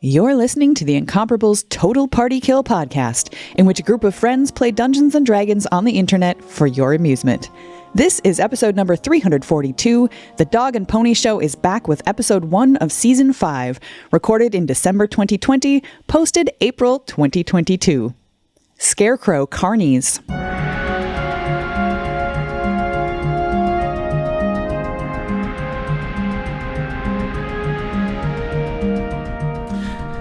You're listening to the Incomparables Total Party Kill podcast, in which a group of friends play Dungeons & Dragons on the internet for your amusement. This is episode number 342. The Dog and Pony Show is back with episode 1 of season 5, recorded in December 2020, posted April 2022. Scarecrow Carnies.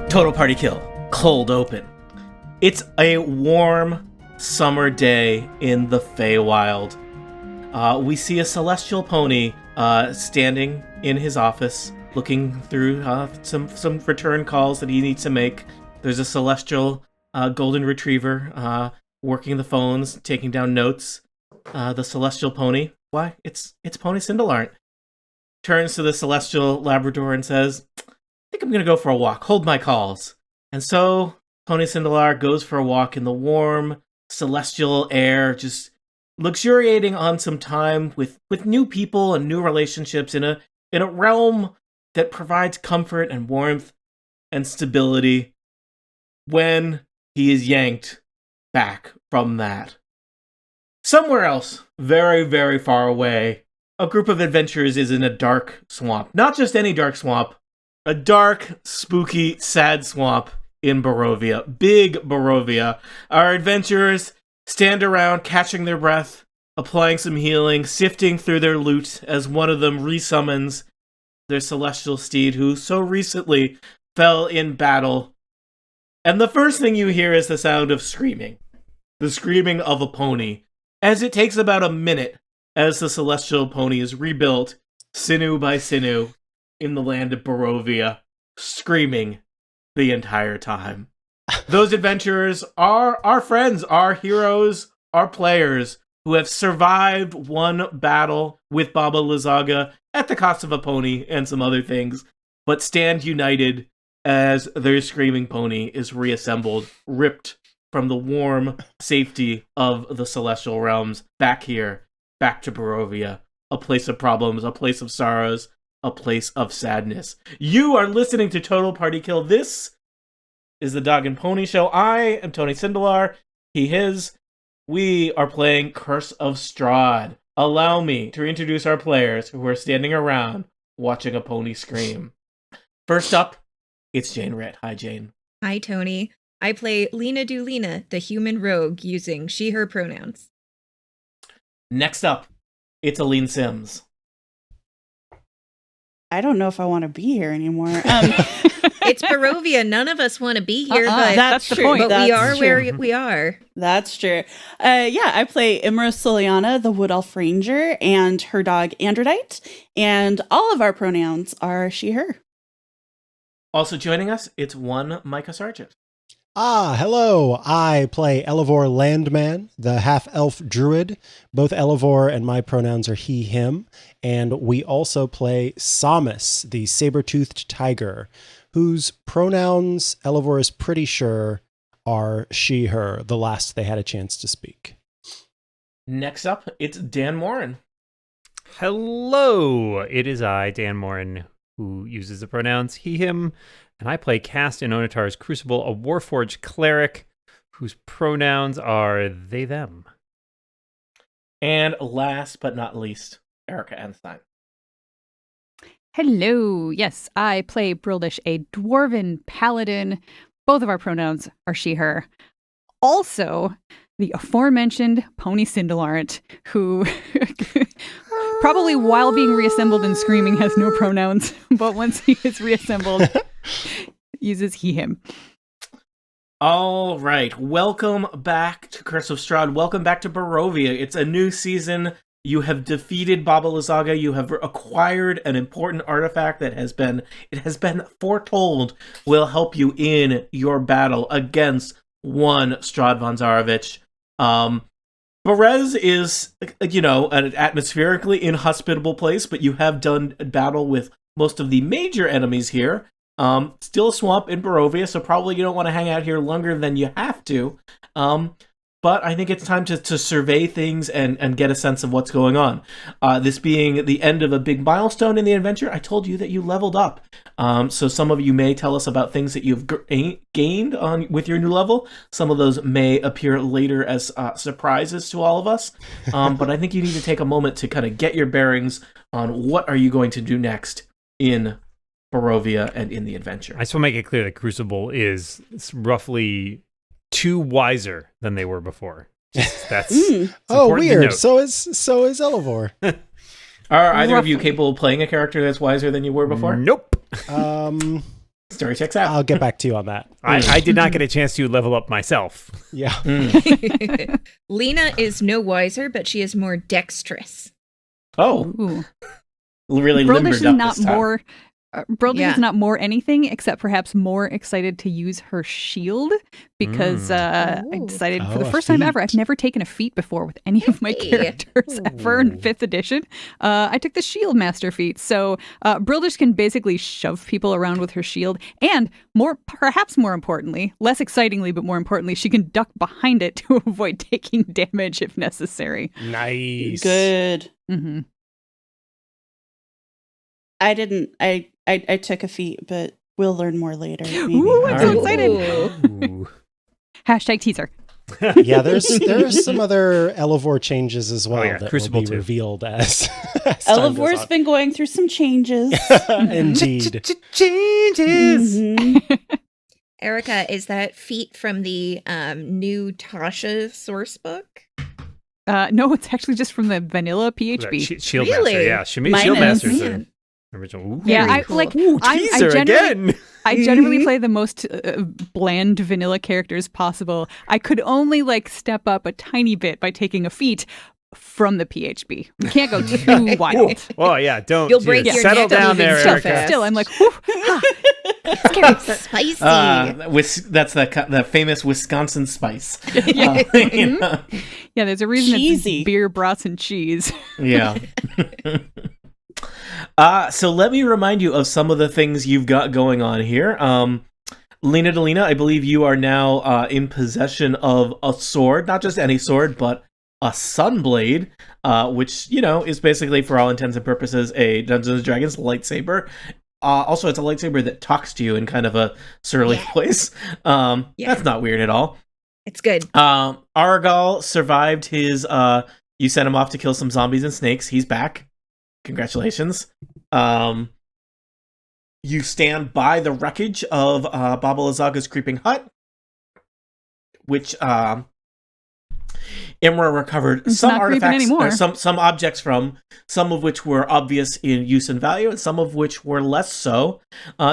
Total Party Kill, Cold Open. It's a warm summer day in the Feywild. We see a celestial pony standing in his office, looking through some return calls that he needs to make. There's a celestial golden retriever working the phones, taking down notes. The celestial pony, why? It's Pony Cindelarnt. Turns to the celestial Labrador and says, I think I'm going to go for a walk. Hold my calls. And so Pony Cindelar goes for a walk in the warm, celestial air, just luxuriating on some time with new people and new relationships in a realm that provides comfort and warmth and stability, when he is yanked back from that. Somewhere else, very, very far away, a group of adventurers is in a dark swamp. Not just any dark swamp, a dark, spooky, sad swamp in Barovia. Big Barovia. Our adventurers stand around, catching their breath, applying some healing, sifting through their loot as one of them resummons their celestial steed who so recently fell in battle. And the first thing you hear is the sound of screaming. The screaming of a pony. As it takes about a minute as the celestial pony is rebuilt, sinew by sinew, in the land of Barovia, screaming the entire time. Those adventurers are our friends, our heroes, our players, who have survived one battle with Baba Lysaga at the cost of a pony and some other things, but stand united as their screaming pony is reassembled, ripped from the warm safety of the celestial realms, back here, back to Barovia, a place of problems, a place of sorrows, a place of sadness. You are listening to Total Party Kill. This is the Dog and Pony Show. I am Tony Cindelar. He, his. We are playing Curse of Strahd. Allow me to introduce our players who are standing around watching a pony scream. First up, it's Jane Rett. Hi, Jane. Hi, Tony. I play Lena Dulina, the human rogue, using she, her pronouns. Next up, it's Aline Sims. I don't know if I want to be here anymore. It's Barovia. None of us want to be here, but that's the point. But That's we are true. where we are. That's true. I play Imra Soliana, the Wood Elf Ranger, and her dog Androdite, and all of our pronouns are she, her. Also joining us, it's one Micah Sargent. Hello. I play Elevor Landman, the half-elf druid. Both Elevor and my pronouns are he, him. And we also play Samus, the saber-toothed tiger, whose pronouns, Elevor is pretty sure, are she, her, the last they had a chance to speak. Next up, it's Dan Morin. Hello. It is I, Dan Morin, who uses the pronouns he, him. And I play Cast in Onatar's Crucible, a Warforged cleric whose pronouns are they, them. And last but not least, Erica Enstein. Hello. Yes, I play Brildish, a dwarven paladin. Both of our pronouns are she, her. Also, the aforementioned Pony Cindelarnt, who probably while being reassembled and screaming has no pronouns, but once he is reassembled, uses he, him. All right. Welcome back to Curse of Strahd. Welcome back to Barovia. It's a new season. You have defeated Baba Lysaga. You have acquired an important artifact that has been foretold will help you in your battle against one Strahd von Zarovich. Berez is, an atmospherically inhospitable place, but you have done battle with most of the major enemies here. Still a swamp in Barovia, so probably you don't want to hang out here longer than you have to. but I think it's time to survey things and get a sense of what's going on. This being the end of a big milestone in the adventure, I told you that you leveled up. So some of you may tell us about things that you've gained with your new level. Some of those may appear later as surprises to all of us. But I think you need to take a moment to kind of get your bearings on what are you going to do next in Barovia and in the adventure. I just want to make it clear that Crucible is roughly 2 wiser than they were before. That's weird. So is Elevor. Are either of you capable of playing a character that's wiser than you were before? Nope. Story checks out. I'll get back to you on that. I did not get a chance to level up myself. Yeah. Lena is no wiser, but she is more dexterous. Oh, Ooh. really Brildish limbered is up not this time. more. Brildish Yeah. is not more anything except perhaps more excited to use her shield because I Ooh. decided for Oh, the a first time ever, feat. I've never taken a feat before with any of my Hey. characters ever in Ooh. 5th edition. I took the shield master feat. So Brildish can basically shove people around with her shield and perhaps more importantly, less excitingly, but more importantly, she can duck behind it to avoid taking damage if necessary. Nice. Good. Mm-hmm. I didn't. I took a feat, but we'll learn more later. Maybe. Ooh, I'm so Ooh. excited. Ooh. Hashtag teaser. Yeah, there's some other Elevor changes as well yeah, that Crucible will be too. revealed as time goes Elevor's on. been going through some changes. Indeed. Changes. Mhm. Erica, is that feat from the new Tasha source book? No, it's actually just from the vanilla PHB. Shield Really? Master, yeah. Shield Mine Master's is. the Man. original. Ooh. Yeah, Very I cool. like. Ooh, I teaser generally, again. I generally play the most bland vanilla characters possible. I could only step up a tiny bit by taking a feat from the PHB. You can't go too wild. Well, yeah, don't. You'll break yeah, your settle neck down moving there, so Erica. fast. Still, I'm like, whew, ha. Spicy. That's the famous Wisconsin spice. Yeah. You know? Yeah, there's a reason Cheesy. it's beer, brats, and cheese. Yeah. So let me remind you of some of the things you've got going on here. Lena Delina, I believe you are now in possession of a sword, not just any sword, but a Sunblade, which, is basically, for all intents and purposes, a Dungeons & Dragons lightsaber. Also, it's a lightsaber that talks to you in kind of a surly voice. That's not weird at all. It's good. Argal survived his, you sent him off to kill some zombies and snakes. He's back. Congratulations. You stand by the wreckage of Baba Lyzaga's creeping hut, which Imra recovered It's some not creeping artifacts, anymore. or some objects from, some of which were obvious in use and value, and some of which were less so.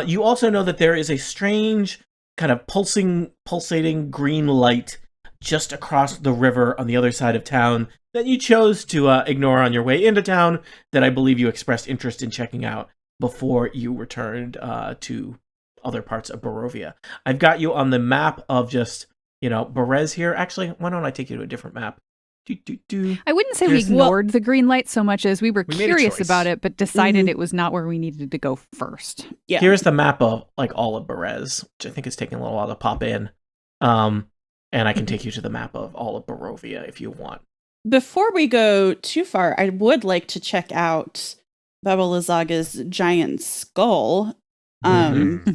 You also know that there is a strange kind of pulsating green light just across the river on the other side of town that you chose to ignore on your way into town, that I believe you expressed interest in checking out before you returned to other parts of Barovia. I've got you on the map of just, Berez here. Actually, why don't I take you to a different map? I wouldn't say we There's- ignored the green light so much as we were We made a curious choice. about it, but decided Mhm. it was not where we needed to go first. Yeah. Here's the map of all of Berez, which I think is taking a little while to pop in. And I can take you to the map of all of Barovia if you want. Before we go too far, I would like to check out Baba Lyzaga's giant skull. Could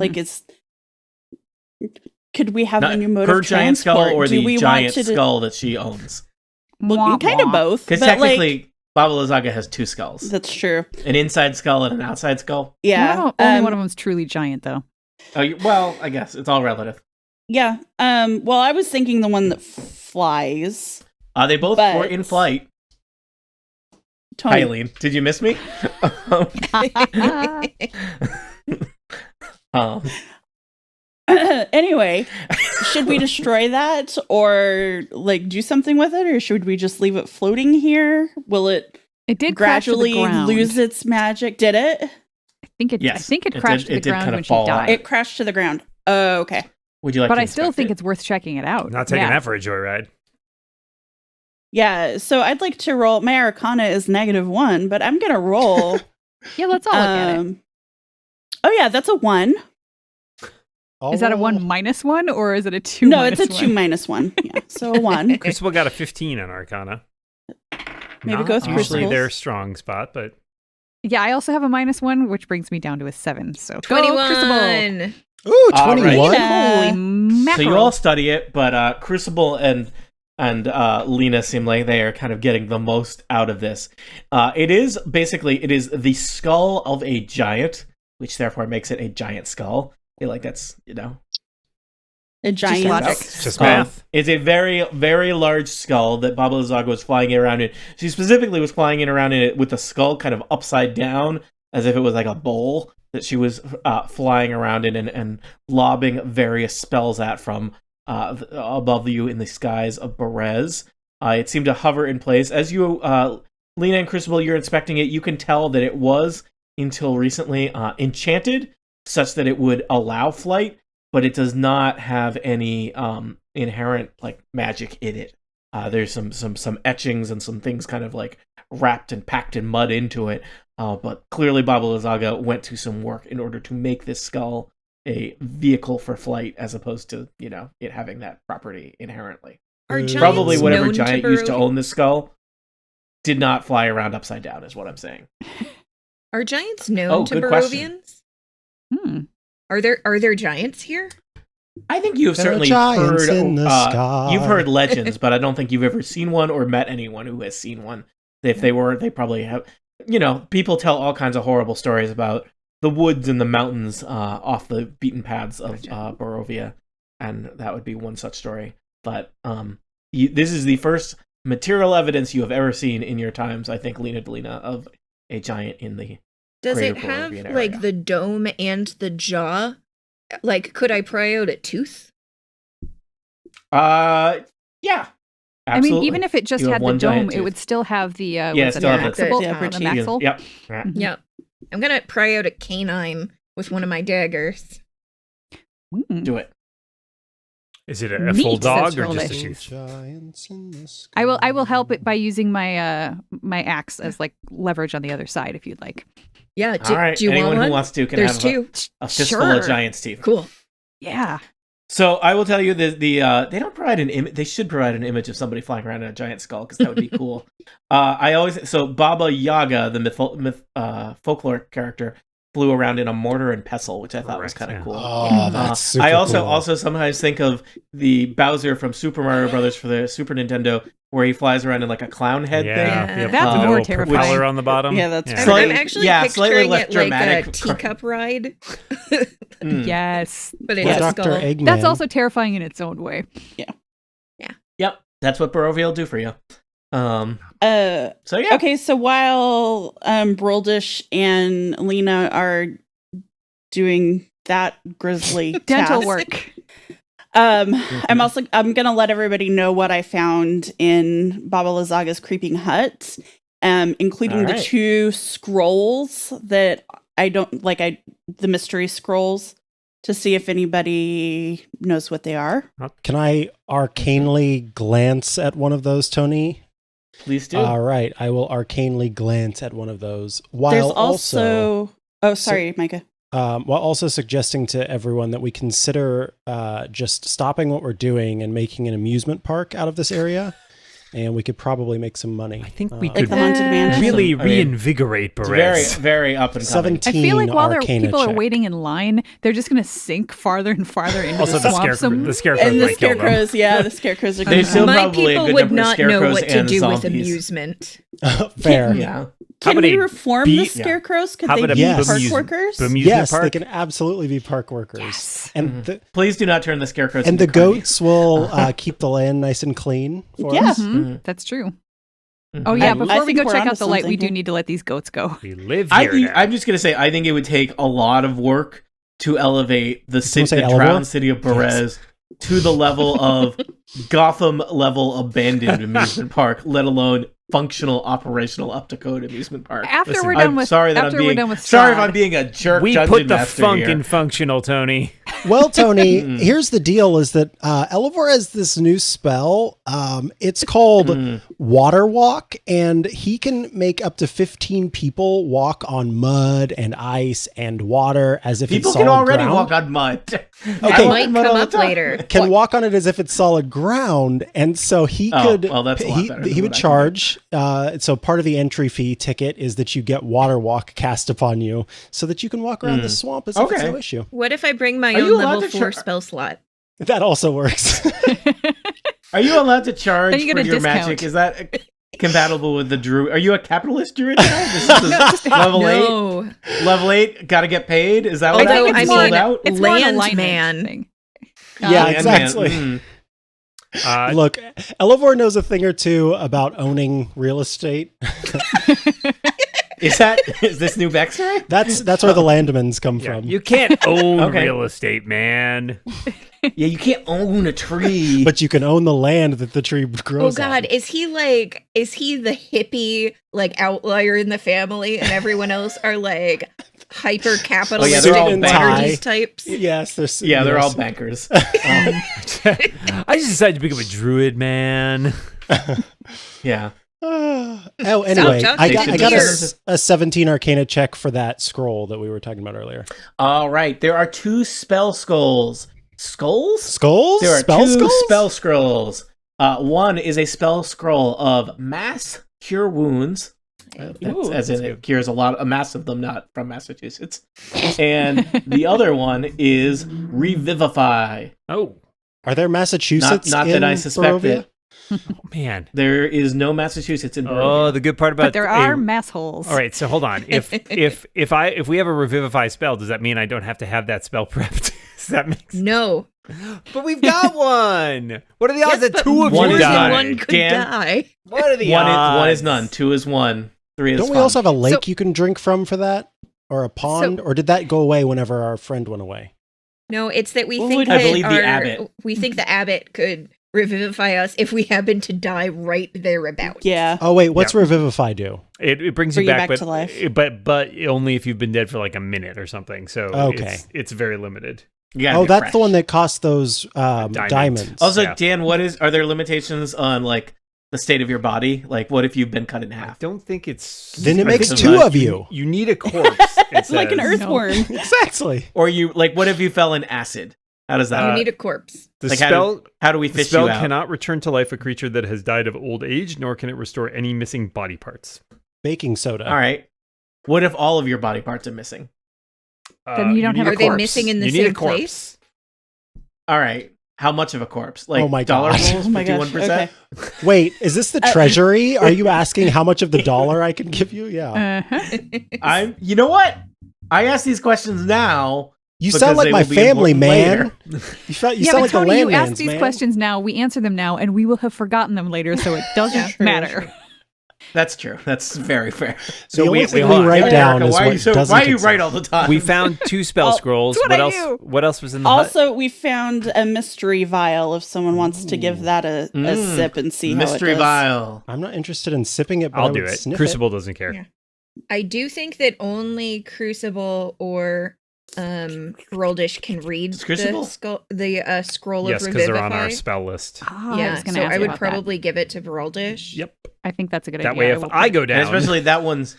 we have a Not new mode her of giant skull transport? or Do the we giant want to skull that she owns. Well, Wah, kind of wah. both. Because but, technically, Baba Lyzaga has 2 skulls. that's true. An inside skull and an outside skull. Yeah. Only one of them's truly giant, though. Oh, well, I guess it's all relative. Yeah. Well, I was thinking the one that flies. They both But- were in flight. Tony. Hi, Eileen. Did you miss me? Um, Anyway, should we destroy that or do something with it, or should we just leave it floating here? Will it It did crash to the gradually ground. lose its magic? Did it? I think it Yes, it crashed did- to it the did ground kind of when she fall died. out. It crashed to the ground. Oh, okay. would you like But to I still inspect think it? it's worth checking it out. Not taking Yeah. that for a joyride. Yeah, so I'd like to roll. My Arcana is -1, but I'm gonna roll. Yeah, let's all look at it. Oh yeah, that's a 1. Is that a 1 -1 or is it a 2 No, it's a 2 -1? -1. Yeah, so a 1. Crucible got a 15 on Arcana. Maybe Not go with usually Crucibles. their strong spot, but Yeah, I also have a -1, which brings me down to a 7. So go Crucible. 21. Ooh, All 21. right. Holy mackerel. So you all study it, but Crucible and Lena seem like they are kind of getting the most out of this. It is the skull of a giant, which therefore makes it a giant skull. I feel like that's, A giant. logic. just math. It's a very, very large skull that Baba Lysaga was flying it around in. She specifically was flying it around in it with the skull kind of upside down, as if it was like a bowl that she was flying around in and lobbing various spells at from above you in the skies of Berez. It seemed to hover in place. As you, Lena and Crucible, you're inspecting it, you can tell that it was, until recently, enchanted, such that it would allow flight, but it does not have any inherent like magic in it. There's some etchings and some things kind of like wrapped and packed in mud into it. But clearly Baba Lysaga went to some work in order to make this skull a vehicle for flight, as opposed to, it having that property inherently. Are giants Probably whatever known giant to used to Barovian? own this skull did not fly around upside down, is what I'm saying. Are giants known Oh, to good question. Barovians? Are there giants here? I think you've There are certainly giants heard in the sky. you've heard legends, but I don't think you've ever seen one or met anyone who has seen one. If they were, they probably have. People tell all kinds of horrible stories about the woods and the mountains off the beaten paths of Barovia, and that would be one such story. But this is the first material evidence you have ever seen in your times, I think, Lena Delina, of a giant in the Does greater it have Barovian like area. the dome and the jaw? Like, could I pry out a tooth? Yeah. I Absolutely. mean, even if it just You have had the one giant dome, it tooth. would still have the it still have the- maximal, the upper the teeth. maxil. Yep. Mhm. Yeah. I'm gonna pry out a canine with one of my daggers. Mm. Do it. Is it a Neat, full dog says or just a Rollish. tooth? Giants in the sky. I will help it by using my my axe as like leverage on the other side if you'd like. Yeah. All right. Do you Anyone want one? who wants to can There's have two. a fistful Sure. of giant's teeth. Cool. Yeah. So I will tell you that they don't provide an image. They should provide an image of somebody flying around in a giant skull, because that would be cool. Baba Yaga, the folklore character, flew around in a mortar and pestle, which I thought was Correct, kind of yeah. cool. Oh, that's super I cool. also sometimes think of the Bowser from Super Mario Brothers for the Super Nintendo, where he flies around in like a clown head thing. Yeah, Yeah. That's Uh, more little terrifying. propeller on the bottom. Yeah, that's I'm, Slight- I'm actually yeah, slightly picturing less it like a dramatic. teacup ride. Mm. Yes. But it's Like a Dr. skull. Eggman. That's also terrifying in its own way. Yep, that's what Barovia will do for you. So yeah. Okay, so while Broldish and Lena are doing that grisly Dental task, work. I'm gonna let everybody know what I found in Baba Lyzaga's creeping hut, including All the right. 2 scrolls that the mystery scrolls, to see if anybody knows what they are. Can I arcanely glance at one of those, Tony? Please do. All right, I will arcanely glance at one of those. While There's also So- sorry, Micah. while also suggesting to everyone that we consider just stopping what we're doing and making an amusement park out of this area, and we could probably make some money. I think we Like could the Haunted Mansion. really I mean, reinvigorate It's very, Berez. very up and coming. 17 I feel like while Arcana people are check. waiting in line, they're just going to sink farther and farther into Also, the the swamp. scarecrow And the might kill them. scarecrows, the scarecrows are There's gonna still My probably a people good would number of not know scarecrows what to and do with zombies. amusement. Fair. Yeah. Can How we about a reform bee- the yeah. scarecrows? Could How they about a be Yes. park bemuse- workers? Bemusement Yes, park? they can absolutely be park workers. Yes. And the Please do not turn the scarecrows and into the Carnies. goats will keep the land nice and clean for Yeah. us. Mhm, That's true. Mhm. Oh yeah, I before we think go we're check onto out the light, we something do here. need to let these goats go. We live here now. I'm just gonna say, I think it would take a lot of work to elevate the say the Elevor? drowned city of Berez to the level of Gotham level abandoned amusement park, let alone functional operational up to code amusement park. After Listen, we're done I'm with sorry that after I'm we're being done with sorry if Strahd. I'm being a jerk. We dungeon put the master funk here. in functional, Tony. Well, Tony, here's the deal: is that Elevor has this new spell. It's called Water Walk, and he can make up to 15 people walk on mud and ice and water as if People it's solid can already ground. walk on mud. That Okay. might come up later. Can walk on it as if it's solid ground, and so he could. Well, that's a lot better than he what would I can charge. So part of the entry fee ticket is that you get Water Walk cast upon you, so that you can walk around the swamp as if it's Okay. no issue. What if I bring my Are you own allowed level to 4 try- spell slot? That also works. Are you allowed to charge Then you get for a your discount. magic? Is that compatible with the druid? Are you a capitalist druid now? This is level 8? No. Level 8, gotta get paid? Is that what Although, that I is mean, sold out? It's more an Land alignment man. thing. Yeah, Landman, exactly. Look, Elevor knows a thing or two about owning real estate. Is this new backstory? That's where the Landmans come Yeah, from. you can't own Okay. real estate, man. Yeah, you can't own a tree. But you can own the land that the tree grows Oh God, on. is he the hippie like outlier in the family, and everyone else are like hyper capitalistic they're all Waterdeep tie. types? Yes, They're all bankers. I just decided to become a druid, man. Yeah. Anyway, Stop I talking got to a 17 Arcana check for that scroll that we were talking about earlier. All right. There are 2 spell skulls. Skulls? Skulls? There are Spell 2 skulls? spell scrolls. One is a spell scroll of mass cure wounds. Ooh, As in, it cures a mass of them, not from Massachusetts. And the other one is revivify. Oh, Are there Massachusetts Not in that I suspect Barovia? it. man. There is no Massachusetts in Oh, Barovia. the good part about But there are mass holes. All right, so hold on. If we have a revivify spell, does that mean I don't have to have that spell prepped? Does that make sense? No. But we've got one. What are the odds Yes, that but 2 of One more you is than die? one could Dan? die. What are the One odds? is none. 2 is 1. 3 is Don't we fun. also have a lake you can drink from for that? Or a pond? So- or did that go away whenever our friend went away? No, it's that we Well, think I that believe the abbot. we think the abbot could revivify us if we happen to die right thereabouts. Yeah. Oh, wait, what's Yeah. Revivify do? It brings Bring you you back, back to life. but only if you've been dead for like a minute or something. So Okay. it's very limited. You gotta Oh, get that's fresh. the one that costs those Diamond. diamonds. Also, Yeah. Dan, are there limitations on like the state of your body? Like, what if you've been cut in I half? don't think it's. Then it I makes think 2 about of you. You need a corpse. It Like an says. earthworm. Exactly. Or you like, what if you fell in acid? How does that? You need a corpse. The Like, spell. how do we The fish spell you out? cannot return to life a creature that has died of old age, nor can it restore any missing body parts. Baking soda. All right. What if all of your body parts are missing? Then you don't need have a a Are they corpse. missing in the You need a same corpse. place? All right. How much of a corpse? Like Oh my dollar gosh. bills, Oh my gosh. 51%? Okay. Wait, is this the treasury? Are you asking how much of the dollar I can give you? Yeah. Uh-huh. You know what? I ask these questions now. You because sound like they my will be family, important man. later. You Yeah, sound but like Tony, the you landmans, ask these man. questions now, we answer them now, and we will have forgotten them later, so it doesn't True, matter. true. That's true. That's very fair. The only thing hold we on. write Hey, down Erica, is why what are you so? doesn't Why are you exist. right all the time? We found 2 spell Well, scrolls. it's what I else? do. What else was in the hut? Also, we found a mystery vial if someone wants to give that a sip and see mystery how it does. vial. I'm not interested in sipping it, but I'll I do would it. sniff Crucible doesn't care. Yeah. I do think that only Crucible or Roldish can read Is Crucible? the scroll Yes, of because they're on Revivify. our spell list. Ah, I Yeah, was gonna so ask I would about that. probably give it to Roldish. Yep. I think that's a good That idea. way, if will I put- go down, And especially that one's.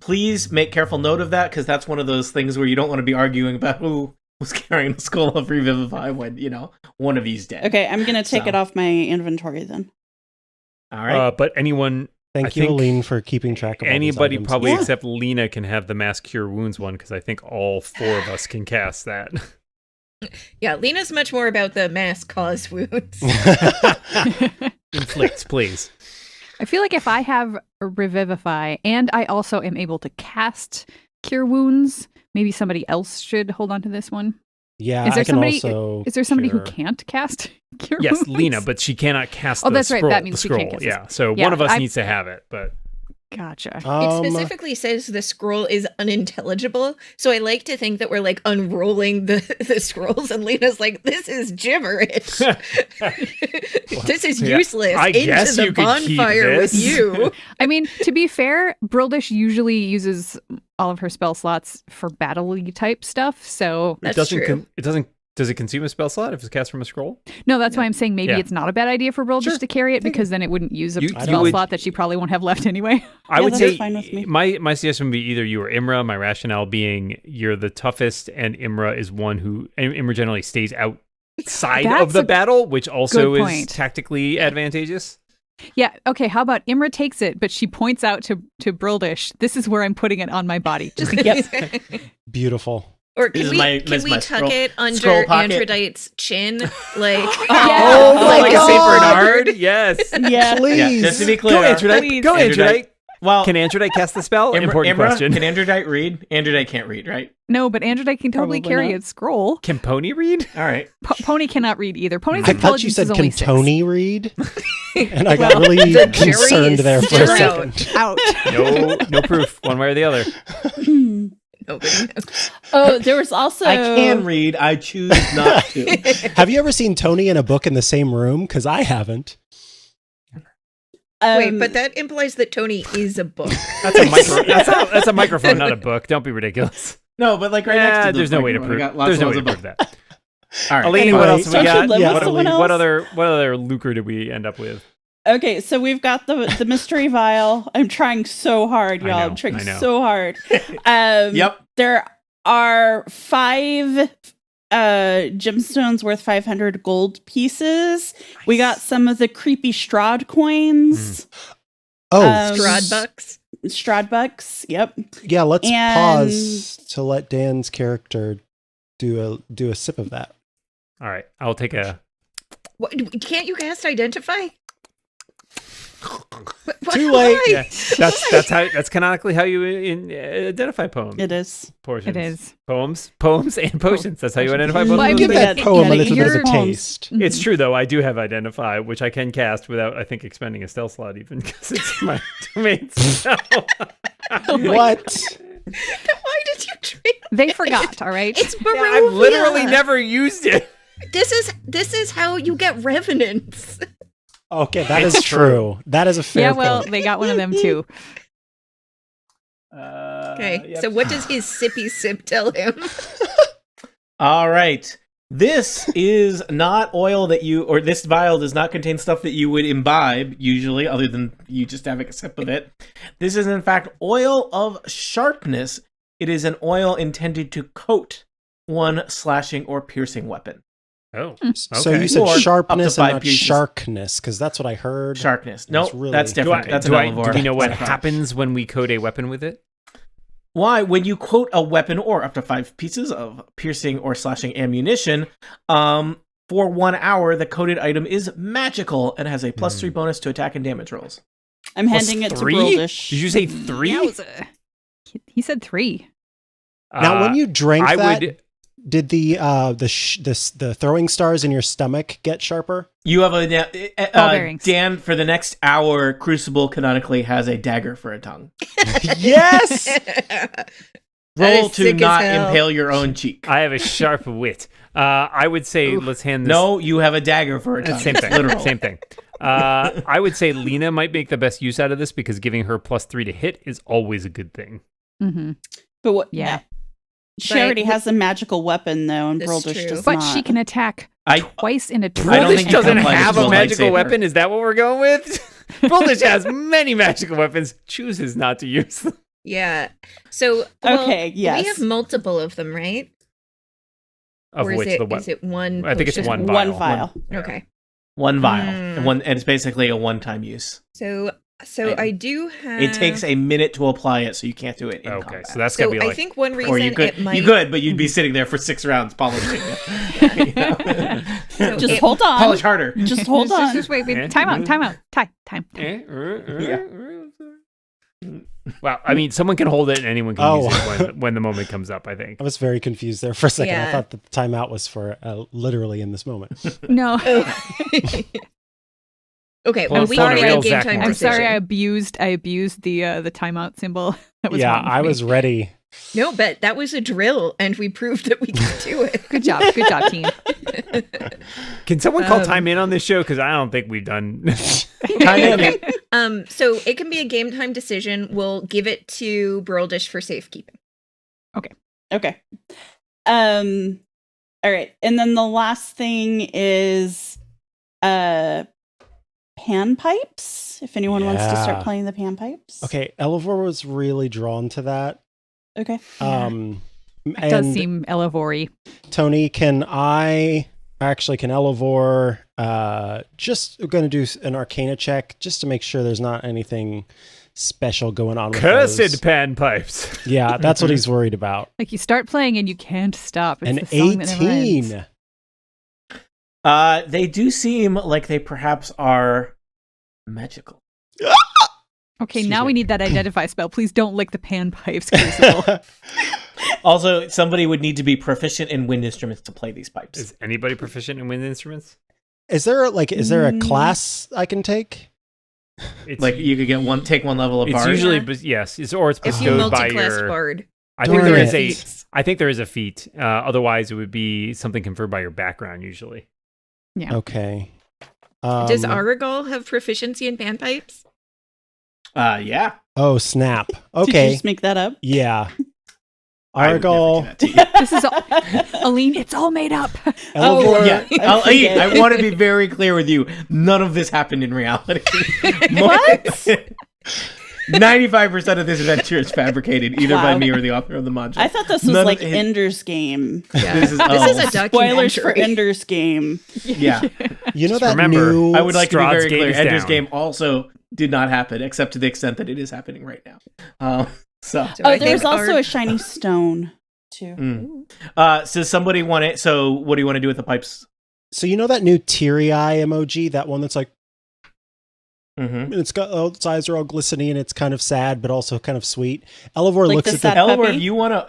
Please make careful note of that, because that's one of those things where you don't want to be arguing about who was carrying the skull of Revivify when one of you's dead. Okay, I'm gonna take So. it off my inventory then. All right. but anyone, Thank I you, think Aline, for keeping track of all these anybody items. probably Yeah. except Lena can have the mass cure wounds one, because I think all 4 of us can cast that. Yeah, Lena's much more about the mass cause wounds. Inflicts, please. I feel like if I have a Revivify and I also am able to cast Cure Wounds, maybe somebody else should hold on to this one. Yeah, Is there I can somebody- also. Is there somebody cure. who can't cast Cure Yes, Wounds? Lena, but she cannot cast Oh, the that's right. scroll. That means the she scroll. can't cast the Yeah, so Yeah, one of us I- needs to have it, but Gotcha. It specifically says the scroll is unintelligible, so I like to think that we're like unrolling the scrolls, and Lena's like, "This is gibberish. This is Yeah, useless. I Into guess the you could keep bonfire with this." you." I mean, to be fair, Brildish usually uses all of her spell slots for battle-y type stuff, so That's it doesn't true. it doesn't Does it consume a spell slot if it's cast from a scroll? No, that's why I'm saying maybe Yeah. it's not a bad idea for Broldish to carry it, because then it wouldn't use a You spell would- slot that she probably won't have left anyway. I would that's say fine with me. my suggestion would be either you or Imra. My rationale being you're the toughest, and Imra is one who Imra generally stays outside of That's the a battle, which also good is point. tactically advantageous. Yeah, okay, how about Imra takes it, but she points out to Broldish, this is where I'm putting it on my body. Just in case. Beautiful. Or This can is we, my- can this is we my tuck scroll- it scroll under pocket. Androdite's chin? Like, Oh my like a Saint God. Bernard? Yes. Yeah. Please. Yeah, just to be clear, Go Androdite. Please. Go Androdite. Well, Can Androdite cast the spell? Important Imra, question. Can Androdite read? Androdite can't read, right? No, but Androdite can totally Probably carry not. a scroll. Can Pony read? All right. Pony cannot read either. Pony's I thought intelligence you said, is only can 6. Tony read? And I got really the jury concerned is there for a still out. second. Out. No proof, one way or the other. nobody knows. Oh, there was also. I can read. I choose not to. Have you ever seen Tony and a book in the same room? Because I haven't. Wait, but that implies that Tony is a book. That's a micro. That's a microphone, not a book. Don't be ridiculous. No, but like right next to the there's no way to microphone, prove. I got lots There's no of way to those prove above. that. All right. Alini, what else have we Don't you got? live with What, someone else? what other lucre did we end up with? Okay, so we've got the mystery vial. I'm trying so hard, I y'all. know, I'm trying I know. so hard. Yep. There are 5 gemstones worth 500 gold pieces. We got some of the creepy Strahd coins. Oh, Strahd bucks. Strahd bucks. Yep. yeah. Let's and- pause to let Dan's character do a sip of that. All right, I'll take a. What, can't you cast identify? Too late. Why? Yeah, that's canonically how you identify poems. It is. Portions. It is. poems and potions. That's how you identify Well, I poems. mean, Give that but- poem a yeah, little bit of a your- taste. It's true though. I do have identify, which I can cast without, I think, expending a stealth slot even because it's my domain spell. What? Why did you drink? They forgot, all right? It's Yeah, Barovia. I've literally never used it. This is how you get revenants. Okay, that It's is true. That is a fair Yeah, well, point. they got one of them too. Okay, so what does his sippy sip tell him? All right. This is not oil that you, or this vial does not contain stuff that you would imbibe usually, other than you just having a sip of it. This is in fact oil of sharpness. It is an oil intended to coat one slashing or piercing weapon. Oh, So okay. you said Or up to sharpness 5 and not pieces. sharkness, because that's what I heard. Sharpness. No, really- that's Do, different. That's do an Elevor. we know what That's fine. happens when we code a weapon with it? Why, when you quote a weapon or up to 5 pieces of piercing or slashing ammunition, for 1 hour, the coded item is magical and has a +3 bonus to attack and damage rolls. I'm Plus handing it to 3? Broldish. Did you say 3? Yowza. He said 3. Now, when you drank I that, would. did the throwing stars in your stomach get sharper? You have a Ball bearings. Dan, for the next hour, Crucible canonically has a dagger for a tongue. Yes. That Roll is to sick as not hell. impale your own cheek. I have a sharp wit. I would say let's hand this. No, you have a dagger for a tongue. Same thing. Literal. Same thing. I would say Lena might make the best use out of this because giving her +3 to hit is always a good thing. Mm-hmm. But what? Yeah. She But- already has a magical weapon though, and That's Broldish true. does But not. she can attack I twice in a I don't turn. think Broldish you doesn't can apply have this a to magical lightsaber. weapon. Is that what we're going with? Broldish has many magical weapons. Chooses not to use them. Yeah. So well, Okay, yes. we have multiple of them, right? Of or is which it, the weapon? is it one? I think it's potion? one one vial. vial. Okay. one vial, Mm. and it's basically a one-time use. So I- I do have. It takes a minute to apply it, so you can't do it in Okay, combat. so that's So gonna be I like. think one reason or you could, it might. you could, but you'd be sitting there for 6 rounds polishing it. You know? So Just it- hold on. Polish harder. Just hold on. Just wait. Eh? Time out. Time out. Time. Well, I mean, someone can hold it and anyone can Oh. use it when the moment comes up, I think. I was very confused there for a second. I Yeah. thought that the timeout was for literally in this moment. No. Okay, Well, well, we phone a already real had game Zach time Morris. I'm sorry I decision. abused the timeout symbol. That was Yeah, wrong of I me. was ready. No, but that was a drill, and we proved that we could do it. Good job, team. Can someone call Um, time in on this show? Because I don't think we've done. Time in. So it can be a game time decision. We'll give it to Broldish for safekeeping. Okay. All right. And then the last thing is panpipes. If anyone wants to start Yeah. playing the panpipes. Okay, Elevor was really drawn to that. Okay. It does And seem Elevore-y. Tony, can Elevor just going to do an Arcana check just to make sure there's not anything special going on with Cursed those? panpipes. Yeah, that's what he's worried about. Like you start playing and you can't stop. It's An the song that never ends. 18. They do seem like they perhaps are magical. Okay, Excuse now me. we need that identify spell. Please don't lick the panpipes, Crucible. Also, somebody would need to be proficient in wind instruments to play these pipes. Is anybody proficient in wind instruments? Is there a class I can take? It's Like you could take one level of it's bard. usually yes, or it's If you bestowed by multi-class your. bard. I think Darn there is it. I think there is a feat. Otherwise, it would be something conferred by your background usually. Okay. Does Aragol have proficiency in panpipes? Yeah. Oh, snap. Did you Okay. just make that up? Yeah. I would never do Aragol. that to you. This is all, Aline, it's all made up. Elevor. Yeah, I want to be very clear with you. None of this happened in reality. What? 95% of this adventure is fabricated, either by Wow. me or the author of the module. I thought this was None of like it- Ender's Game. Yeah. This is a Spoilers for documentary. Ender's Game. Yeah. You know Just that remember, new... I would like to be Strahd's very Gate clear. is Ender's down. Game also did not happen, except to the extent that it is happening right now. So So Oh, I there's think also a shiny stone too. so somebody want it. So what do you want to do with the pipes? So you know that new teary-eye emoji? That one that's like, Mm-hmm. it's got, its eyes are all glistening and it's kind of sad, but also kind of sweet. Elevor Like looks the at sad- the... Elevor, puppy?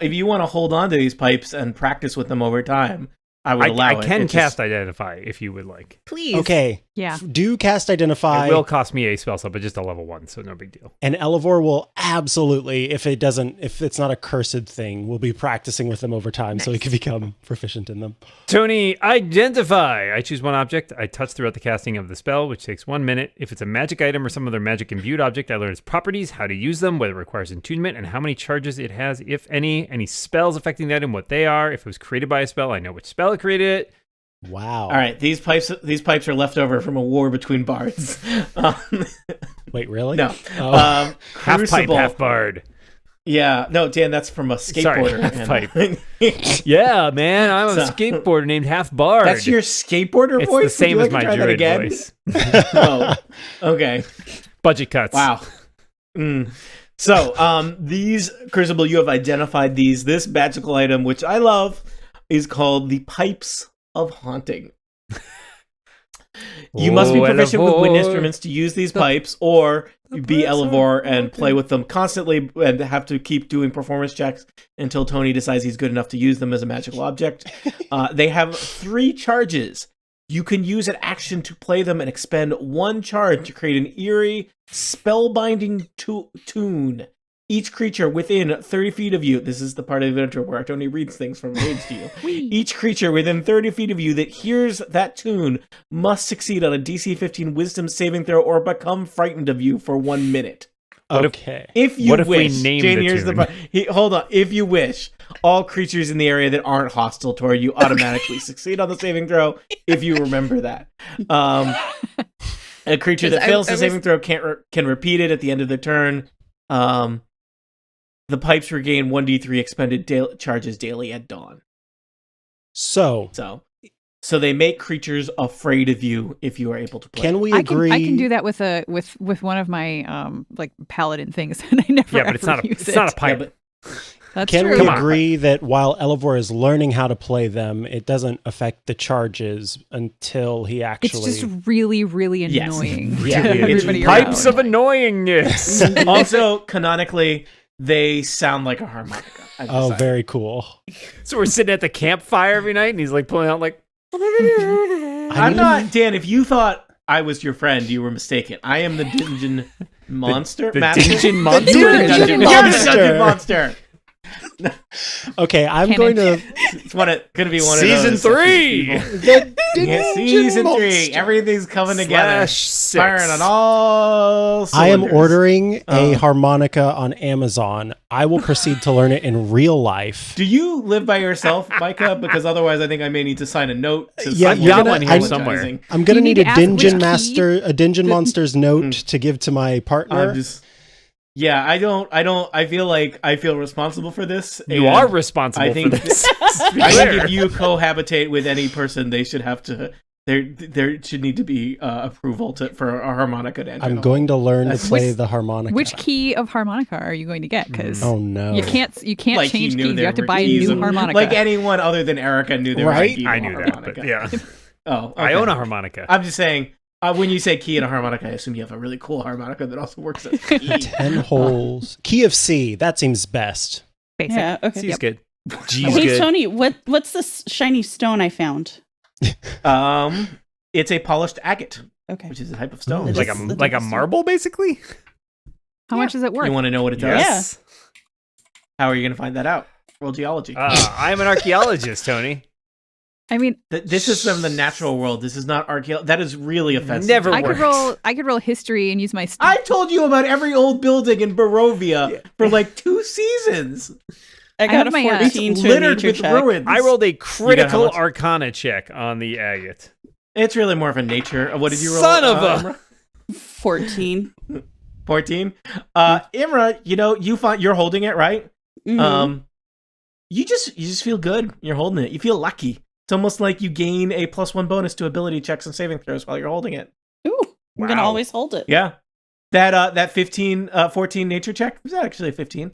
if you wanna hold on to these pipes and practice with them over time, I would allow I it. can It's cast just- Identify if you would like. Please. Okay. Yeah. Do cast Identify. It will cost me a spell slot, but just a level 1, so no big deal. And Elevor will absolutely, if it's not a cursed thing, will be practicing with them over time so he can become proficient in them. Tony, Identify! I choose one object I touch throughout the casting of the spell, which takes 1 minute. If it's a magic item or some other magic imbued object, I learn its properties, how to use them, whether it requires attunement, and how many charges it has, if any spells affecting the item, what they are. If it was created by a spell, I know which spell it created it. Wow. All right, these pipes are left over from a war between bards. Wait, really? No. Oh. Half pipe, Crucible. half bard. Yeah, no, Dan, that's from a Sorry, skateboarder. half man. Yeah, man, I'm a So- skateboarder named Half Bard. That's your skateboarder It's voice? the same Would as you like my to try that druid again? voice. Oh, okay. Budget cuts. Wow. So, these, Crucible, you have identified these. This magical item, which I love, is called the Pipes of Haunting. You must be Oh, proficient with wind Elevor. instruments to use these pipes, or be Elevor and play with them constantly and have to keep doing performance checks until Tony decides he's good enough to use them as a magical object. They have 3 charges. You can use an action to play them and expend 1 charge to create an eerie, spellbinding tune. Each creature within 30 feet of you, this is the part of the adventure where Tony reads things from page to you. Each creature within 30 feet of you that hears that tune must succeed on a DC 15 wisdom saving throw or become frightened of you for 1 minute. Okay. If you What if we wish, name Jane, the here's tune? hold on. If you wish, all creatures in the area that aren't hostile toward you automatically succeed on the saving throw. If you remember that, a creature that 'Cause fails I the was- saving throw can repeat it at the end of their turn. The pipes regain 1d3 expended charges daily at dawn. So, So they make creatures afraid of you if you are able to play. can we I agree? can do that with with one of my like paladin things, and I never Yeah, but it's ever not a use it's it. not a Yeah, pipe. but That's Can true. we Come on. agree that while Elevor is learning how to play them, it doesn't affect the charges until he actually... It's just really, really Yes. annoying Yeah. to It's everybody around. Pipes of annoyingness. also, canonically, they sound like a harmonica. I've Oh, decided. very cool. So we're sitting at the campfire every night, and he's like pulling out like. I'm not, Dan, if you thought I was your friend, you were mistaken. I am the dungeon monster. The master. dungeon monster? You're the Dungeon dungeon monster. You're the dungeon monster. Okay, I'm Canon. going to It's gonna be one Season of those 3! Yeah, season 3. Everything's coming together. /6. Firing on all I am cylinders. ordering a harmonica on Amazon. I will proceed to learn it in real life. Do you live by yourself, Micah? Because otherwise, I think I may need to sign a note. To Yeah, someone you're gonna- one here apologizing. somewhere. I'm gonna You need need a to ask which dungeon key- master, a dungeon monster's note to give to my partner. I'm just. Yeah, I don't. I feel like I feel responsible for this. You and are responsible I think for this. Let's be I think clear. if you cohabitate with any person, they should have to. There should need to be approval for a harmonica to enter. I'm the going to learn to That's- play the harmonica. Which key of harmonica are you going to get? Because Oh no! you can't Like he change knew keys. You there have to were buy a keys new of- harmonica. Like anyone other than Erica knew there was a Right? key I to a knew that, harmonica. but yeah. Oh, I okay. own a harmonica. I'm just saying, when you say key and a harmonica, I assume you have a really cool harmonica that also works as a key. 10 holes. Key of C. That seems best. Basic. Yeah, okay. C's good. G's Hey, good. Tony, what's this shiny stone I found? It's a polished agate, Okay. which is a type of stone. It Like is a the like a type of marble, basically. How much is it worth? You want to know what it does? Yes. How are you going to find that out? Roll geology. I'm an archaeologist, Tony. I mean, This is from the natural world. This is not archaeology. That is really offensive. Never I could works. roll history and use my. I told you about every old building in Barovia for like 2 seasons. I got have a my, 14 It's to a littered nature with check. ruins. I rolled a critical much? arcana check on the agate. It's really more of a nature. What did you roll? Son of a- Imra? 14. 14. Imra, you're holding it, right? Mhm. You just feel good. You're holding it. You feel lucky. It's almost like you gain a +1 bonus to ability checks and saving throws while you're holding it. Ooh, I'm going to Wow. always hold it. Yeah. That 14 nature check was that actually a 15?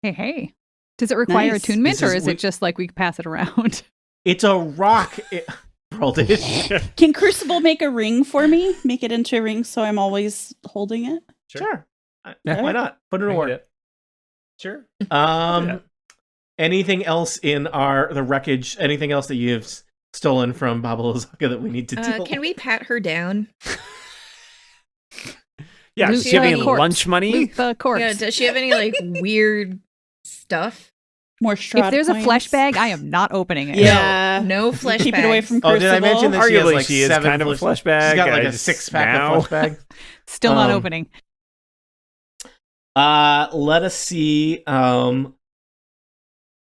Hey. Does it require Nice. attunement, This or is is it just like we pass it around? It's a rock. Rolled it. Can Crucible make a ring for me? Make it into a ring so I'm always holding it? Sure. Yeah. Why not? Put it to work. Sure. Um, anything else in the wreckage? Anything else that you've stolen from Baba Lazaka that we need to deal Can with? we pat her down? Yeah, Loot does she have the any corpse. lunch money? Loot the corpse. Yeah, does she have any like weird stuff? More Strahd If there's a coins? flesh bag, I am not opening it. Yeah. No flesh Keep bags. it away from Oh, Crucible. did I mention that she has Arguably, like she is 7 kind of a flesh She's bag. got like I a just 6-pack now- of flesh bag. Still not opening. Let us see. Baba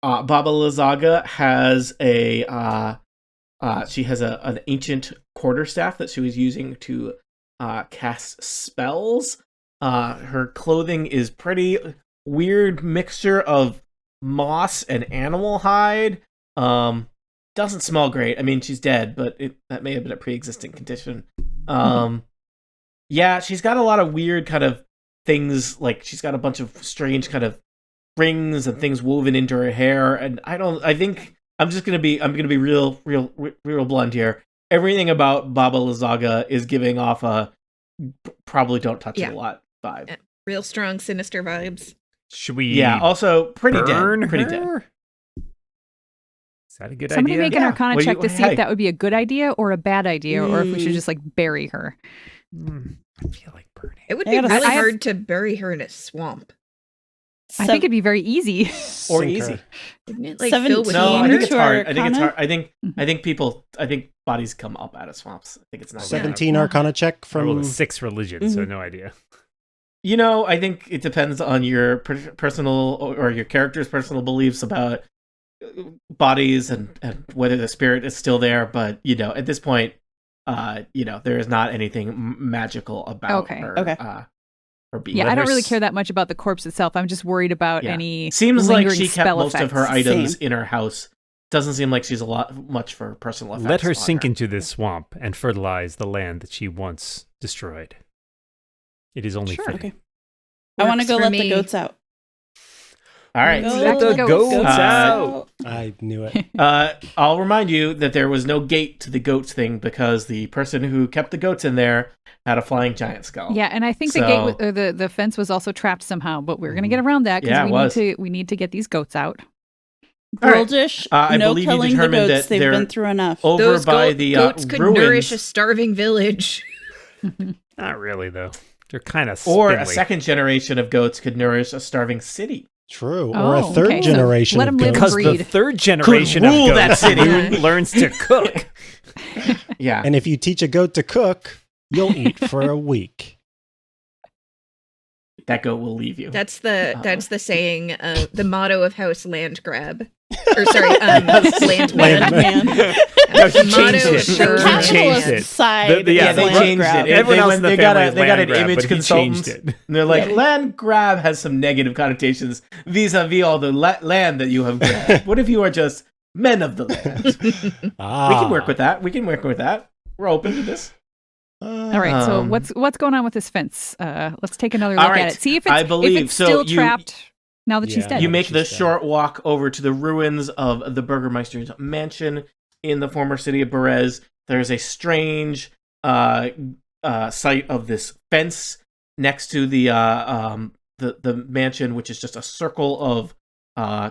Lazaga has she has an ancient quarterstaff that she was using to cast spells. Her clothing is pretty weird mixture of moss and animal hide. Doesn't smell great. I mean, she's dead, but that may have been a pre-existing condition. Yeah, she's got a lot of weird kind of things, like she's got a bunch of strange kind of rings and things woven into her hair, and I think I'm gonna be real blunt here. Everything about Baba Lazaga is giving off a probably don't touch it a lot vibe. Real strong, sinister vibes. Should we? Yeah, also pretty burn dead. Pretty her? dead. Is that a good Somebody idea? make an Yeah. Arcana What do check you- to see hey. if that would be a good idea or a bad idea, or if we should just like bury her. I feel like burning. It would I be gotta- really I have- hard to bury her in a swamp. I think it'd be very easy. Or Sink easy. her. Wouldn't it? Like 17 fill with No, I water? think it's to hard. I think it's Arcana? hard. I think bodies come up out of swamps. I think it's not 17 Arcana check I rolled from. a 6 religion, so no idea. I think it depends on your personal or your character's personal beliefs about bodies and whether the spirit is still there. But at this point, there is not anything magical about her. Okay. Her being. Yeah, Let I don't her really s- care that much about the corpse itself. I'm just worried about any. Seems like lingering she kept spell most of her effects. items Same. in her house. Doesn't seem like she's much for personal effects. Let her on sink into this swamp and fertilize the land that she once destroyed. It is only fitting. Okay. I want to Works go for let me. the goats out. All right. Go Let the goats out. I knew it. I'll remind you that there was no gate to the goats thing because the person who kept the goats in there had a flying giant skull. Yeah, and I think the gate, or the fence was also trapped somehow, but we're gonna get around that Yeah, it was. because we need to get these goats out. All right. Girldish, I no believe you killing the determined goats. that They've they're been through enough. over Those by the goats could ruins, nourish a starving village. Not really, though. They're kind of or spindly. a second generation of goats could nourish a starving city. True. Or a Oh, third okay. So generation let of 'em live goats. Because the breed. third generation of rule that goats city. learns to cook. Yeah. And if you teach a goat to cook, you'll eat for a week. That goat will leave you. That's the saying, the motto of House Land Grab. Or sorry, Land Man. Man. No, he The motto changed of it. Sure. He Capitalist changed it. side. Yeah, is they land changed grab. it. Everyone else in the they got family a is they got land an grab, image but he consultant. changed it. And they're like, Yeah. land grab has some negative connotations vis-a-vis all the land that you have grabbed. What if you are just men of the land? We can work with that. We're open to this. All right, so what's going on with this fence? Let's take another look all right, at it. See if I it's believe- so still you- trapped now that she's Yeah. dead. You Yeah, make she's the dead. short walk over to the ruins of the Burgermeister's mansion in the former city of Berez. There's a strange sight of this fence next to the mansion, which is just a circle of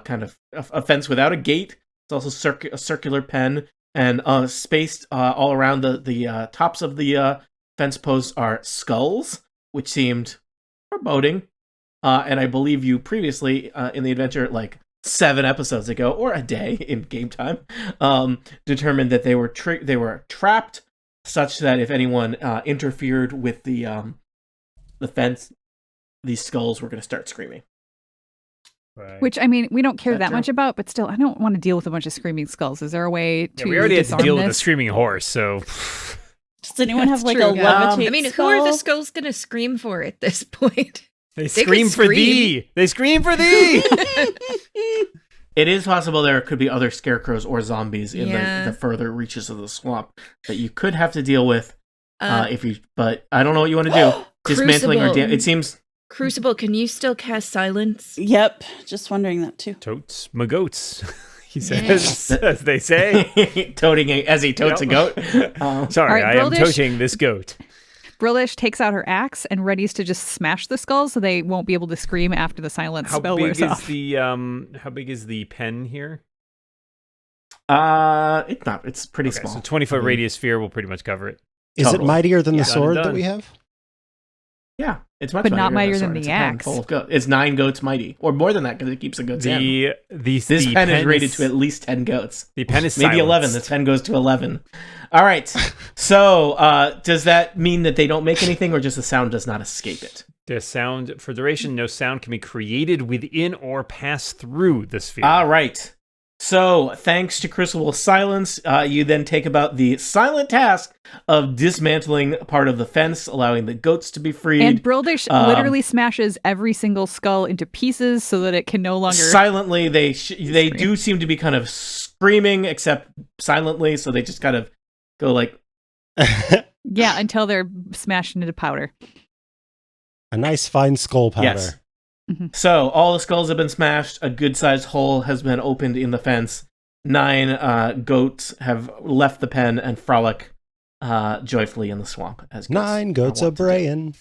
kind of a fence without a gate. It's also a circular pen, and spaced all around the tops of the fence posts are skulls, which seemed foreboding. And I believe you previously in the adventure, like 7 episodes ago, or a day in game time, determined that they were trapped, such that if anyone interfered with the fence, these skulls were going to start screaming. Right. Which, I mean, we don't care Is that that true? much about, but still, I don't want to deal with a bunch of screaming skulls. Is there a way to Yeah, we already had to disarm deal with a this? screaming horse, so Does anyone have That's like true, a yeah. levitate I mean, who skull? are the skulls going to scream for at this point? they could scream for scream. thee. They scream for thee. It is possible there could be other scarecrows or zombies in Yeah. the further reaches of the swamp that you could have to deal with Uh, if you. But I don't know what you want to do. Dismantling or Crucible. it seems. Crucible, can you still cast silence? Yep, just wondering that too. Totes my goats, he says, as they say. Toting as he totes a goat. Sorry, All right, I am Brildish. toting this goat. Brillish takes out her axe and readies to just smash the skulls so they won't be able to scream after the silence How spell big wears is off. how big is the pen here? It's not. It's pretty Okay, small. so 20-foot radius sphere will pretty much cover it. Is it Totally. mightier than Yeah. the sword Done. that we have? Yeah, it's much But not mightier mightier than sword. the It's a pen axe. full of goats. It's 9 goats mighty, or more than that because it keeps the goats in. This The pen is rated to at least 10 goats. the pen is Maybe 11. silenced. This pen goes to 11. All right. So does that mean that they don't make anything, or just the sound does not escape it? The sound for duration, no sound can be created within or pass through the sphere. All right. So, thanks to Crucible Silence, you then take about the silent task of dismantling part of the fence, allowing the goats to be freed. And Brildish literally smashes every single skull into pieces so that it can no longer... Silently, they do seem to be kind of screaming, except silently, so they just kind of go like... Yeah, until they're smashed into powder. A nice fine skull powder. Yes. So, all the skulls have been smashed, a good-sized hole has been opened in the fence, 9 goats have left the pen and frolic joyfully in the swamp. As 9 goats are a wont to do. braying.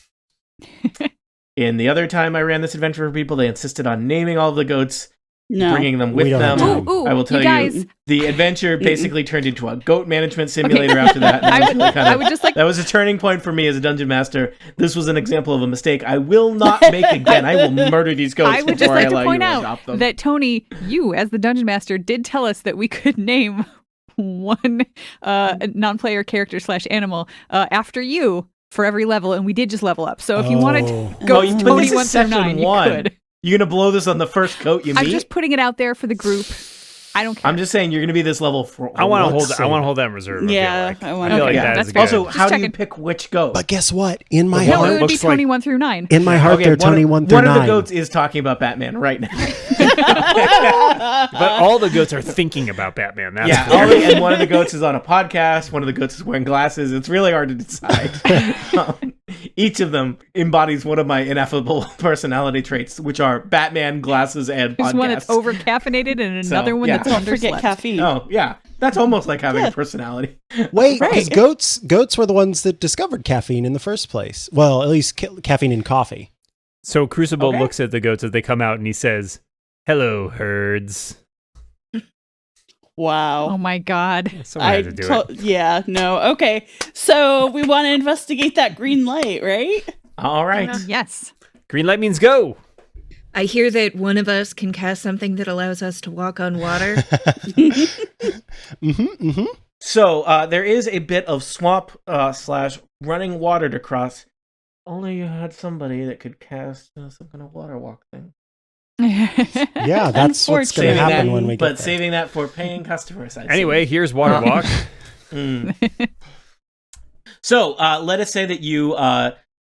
In the other time I ran this adventure for people, they insisted on naming all the goats, No. bringing them We with don't them. have time. Ooh, I will tell you guys, the adventure basically turned into a goat management simulator after that. And that was really kind I of- would just like... that was a turning point for me as a dungeon master. This was an example of a mistake I will not make again. I will murder these goats I would just before like I to allow point you to out adopt them. that Tony, you as the dungeon master, did tell us that we could name one non-player character / animal after you for every level, and we did just level up. So if you wanted Oh. to go but Tony this is 1 through session 9, you 1. could. You're going to blow this on the first goat you meet? I'm just putting it out there for the group. I don't care. I'm just saying you're going to be this level for I want to once. hold. I want to hold that in reserve. Yeah, I I feel wanna- like, Okay, that that's is fine. good. Also, Just how do you checking. pick which goat? But guess what? In my The no, one it heart, would be looks like- 20 1 through 9. in my heart, they're 21 through one 9. of the goats is talking about Batman right now. But all the goats are thinking about Batman. That's Yeah, clear. and one of the goats is on a podcast. One of the goats is wearing glasses. It's really hard to decide. Each of them embodies one of my ineffable personality traits, which are Batman, glasses, and There's podcast. one that's over caffeinated and another So, one yeah. that's Don't forget underslept. caffeine. Oh, yeah. That's almost like having a personality. Wait, because Right. goats were the ones that discovered caffeine in the first place. Well, at least caffeine in coffee. So Crucible Okay. looks at the goats as they come out, and he says, "Hello, herds." Wow. Oh my god. Someone had to do it. Yeah, no. Okay. So we want to investigate that green light, right? All right. Yes. Green light means go. I hear that one of us can cast something that allows us to walk on water. So there is a bit of swamp slash running water to cross. Only you had somebody that could cast some kind of water walk thing. Yeah, that's what's going to Saving happen that- when we get But there. saving that for paying customers. I see. Anyway, here's water walk. So let us say that you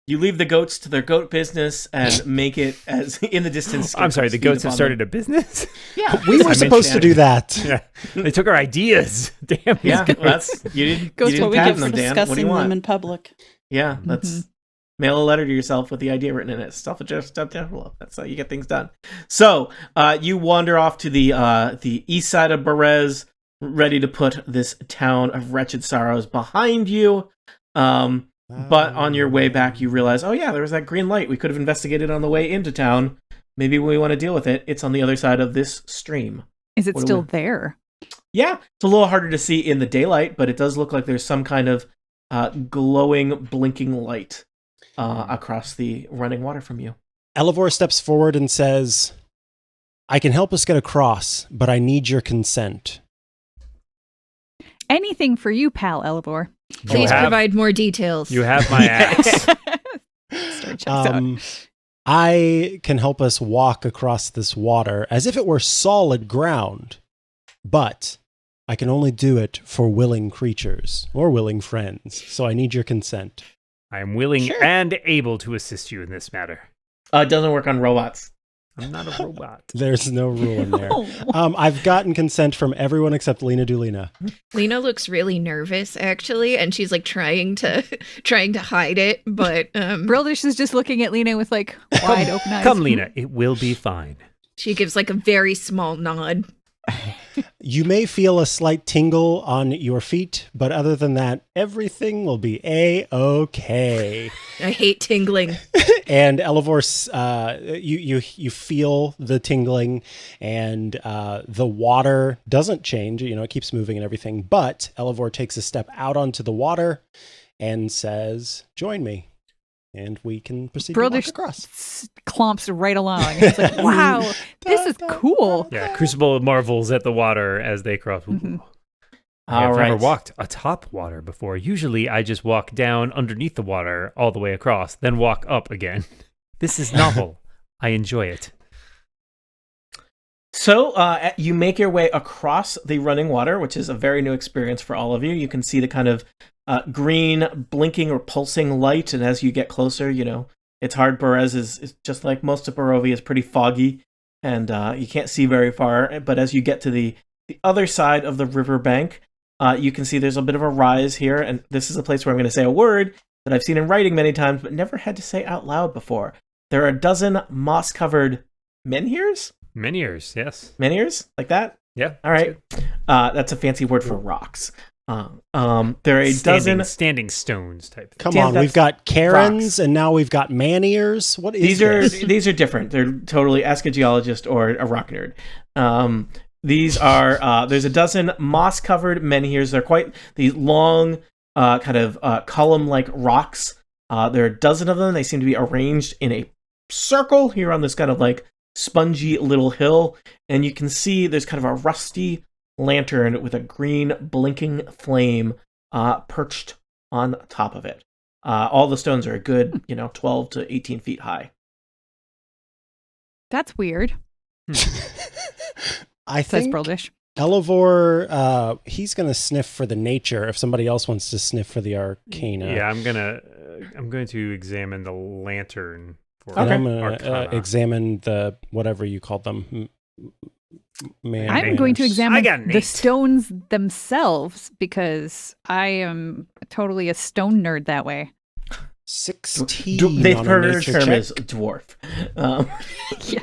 leave the goats to their goat business and make it as in the distance. I'm sorry, the speed goats have upon started them. a business? Yeah, We were supposed to do that. Yeah. They took our ideas. Damn. Yeah, these goats. that's you didn't. Goes You what didn't we get patent for them, Dan. What do discussing you want? them in public. Yeah, let's mail a letter to yourself with the idea written in it. Self-addressed envelope. That's how you get things done. So you wander off to the east side of Berez, ready to put this town of wretched sorrows behind you. But on your way back, you realize, oh yeah, there was that green light. We could have investigated on the way into town. Maybe we want to deal with it. It's on the other side of this stream. Is it What do still we- there? Yeah, it's a little harder to see in the daylight, but it does look like there's some kind of glowing, blinking light across the running water from you. Elevor steps forward and says, I can help us get across, but I need your consent. Anything for you, pal Elevor. Please provide more details. You have my axe. Story checks out. I can help us walk across this water as if it were solid ground, but I can only do it for willing creatures or willing friends, so I need your consent. I am willing Sure. and able to assist you in this matter. It doesn't work on robots. I'm not a robot. There's no rule in there. I've gotten consent from everyone except Lena Dulina. Lena looks really nervous, actually, and she's like trying to hide it. But Brildish is just looking at Lena with like wide open eyes. Come, Lena. It will be fine. she gives like a very small nod. You may feel a slight tingle on your feet, but other than that, everything will be A-okay. I hate tingling. And Elevor, you feel the tingling, and the water doesn't change. You know, it keeps moving and everything. But Elevor takes a step out onto the water and says, "Join me," and we can proceed to walk Brildish across. clomps right along. It's like, wow, this is cool. Yeah, Crucible marvels at the water as they cross. Ooh. All I've right. never walked atop water before. Usually I just walk down underneath the water all the way across, then walk up again. This is novel. I enjoy it. So you make your way across the running water, which is a very new experience for all of you. You can see the kind of green blinking or pulsing light, and as you get closer, you know, it's hard. Berez is just like most of Barovia, is pretty foggy, and you can't see very far. But as you get to the other side of the riverbank, you can see there's a bit of a rise here, and this is a place where I'm going to say a word that I've seen in writing many times, but never had to say out loud before. There are a dozen moss-covered menhirs? Menhirs, yes. Menhirs? Like that? Yeah. All right. That's a fancy word for rocks. There are a dozen... Standing stones type thing. Come Damn, on, that's we've got Karens, rocks. and now we've got man-ears. What is this? These are different. They're totally ask a geologist or a rock nerd. These are there's a dozen moss-covered menhirs. They're quite these long, kind of column-like rocks. There are a dozen of them. They seem to be arranged in a circle here on this kind of like spongy little hill, and you can see there's kind of a rusty lantern with a green blinking flame perched on top of it. All the stones are a good, 12 to 18 feet high. That's weird, I says think Brildish. Elevor, he's going to sniff for the nature if somebody else wants to sniff for the arcana. Yeah, I'm going to examine the lantern for And I'm going Arcana. to examine the whatever you called them. Man, I'm going to I examine got an the 8. stones themselves because I am totally a stone nerd that way. 16 They've on a heard her nature term check. as dwarf. Yeah.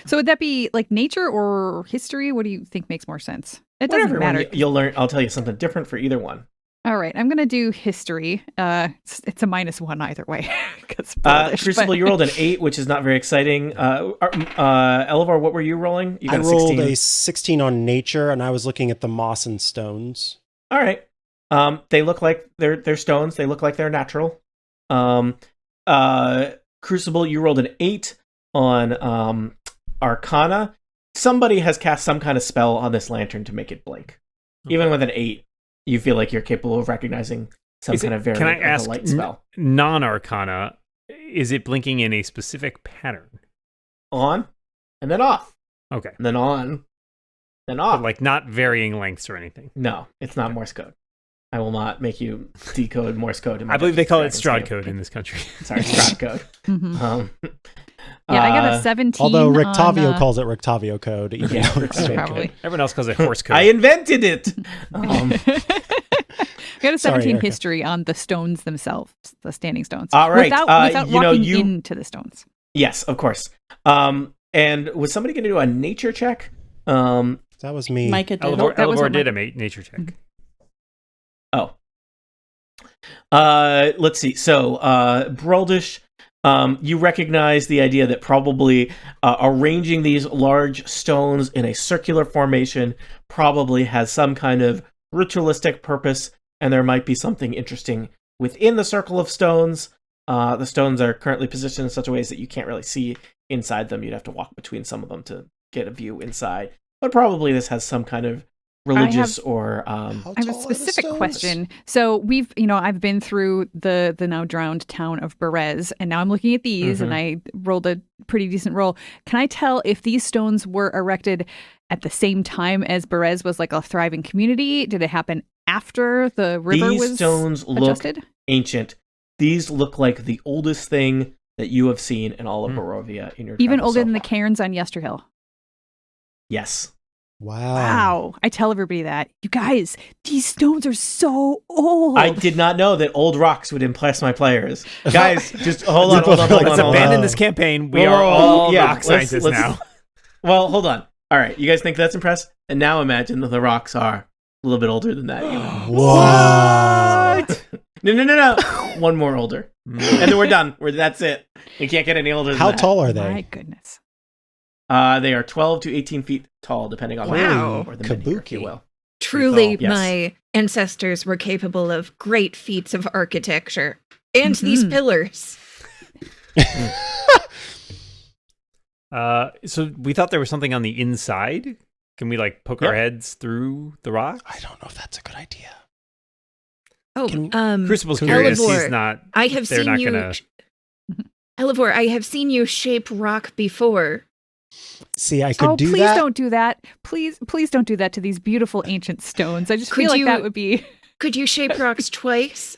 So would that be like nature or history? What do you think makes more sense? It doesn't Whatever one matter. you'll learn. I'll tell you something different for either one. All right, I'm going to do history. It's a -1 either way. 'Cause Brildish, Crucible, but- you rolled an 8, which is not very exciting. Elvar, what were you rolling? You I got a rolled 16. a 16 on nature, and I was looking at the moss and stones. All right. They look like they're stones. They look like they're natural. Crucible, you rolled an 8 on Arcana, somebody has cast some kind of spell on this lantern to make it blink. Even with an 8, you feel like you're capable of recognizing some kind of variant Can I of ask, a light spell. non-Arcana, is it blinking in a specific pattern? On, and then off. Okay. And then on, then off. But like not varying lengths or anything. No, it's not Morse code. I will not make you decode Morse code. I believe they call it Dungeons & Strahd Dragons code game. in this country. Sorry, Strahd code. Mhm. Yeah, I got a 17. Although Rictavio on, calls it Rictavio code. Even Yeah, though it's Rictavio probably. Everyone else calls it horse code. I invented it. I got a 17 Sorry, Erica. history on the stones themselves, the standing stones. All right, Without you know, walking you- into the stones. Yes, of course. And was somebody going to do a nature check? That was me. Micah did. Elevor, that was Elevor what did my- a nature check. Oh. Let's see. So, Broldish, you recognize the idea that probably arranging these large stones in a circular formation probably has some kind of ritualistic purpose, and there might be something interesting within the circle of stones. The stones are currently positioned in such a ways that you can't really see inside them. You'd have to walk between some of them to get a view inside. But probably this has some kind of religious or How I have a tall are the specific stones? question. So I've been through the now drowned town of Berez, and now I'm looking at these, and I rolled a pretty decent roll. Can I tell if these stones were erected at the same time as Berez was like a thriving community? Did it happen after the river These was stones look adjusted? ancient. These look like the oldest thing that you have seen in all of Barovia in your Even travels older so than the far. cairns on Yesterhill. Yes. Wow. Wow. I tell everybody that. You guys, these stones are so old. I did not know that old rocks would impress my players. Guys, just hold on. Let's abandon this campaign. We are all rock scientists now. Well, hold on. All right, you guys think that's impressive? And now imagine that the rocks are a little bit older than that. What? No. One more older. And then we're done. That's it. We can't get any older than How that. tall are My they? goodness. They are 12 to 18 feet tall, depending on Wow. the or the menhir, if you Kabuki. will. Truly, Yes. my ancestors were capable of great feats of architecture. And these pillars. So we thought there was something on the inside. Can we like poke our Yep. heads through the rock? I don't know if that's a good idea. Oh, Crucible's curious. Elevor, He's not. I have They're seen not you. gonna. Elevor, I have seen you shape rock before. See, I could do please that. don't do that. Please don't do that to these beautiful ancient stones. I just Could feel like you- that would be Could you shape rocks twice?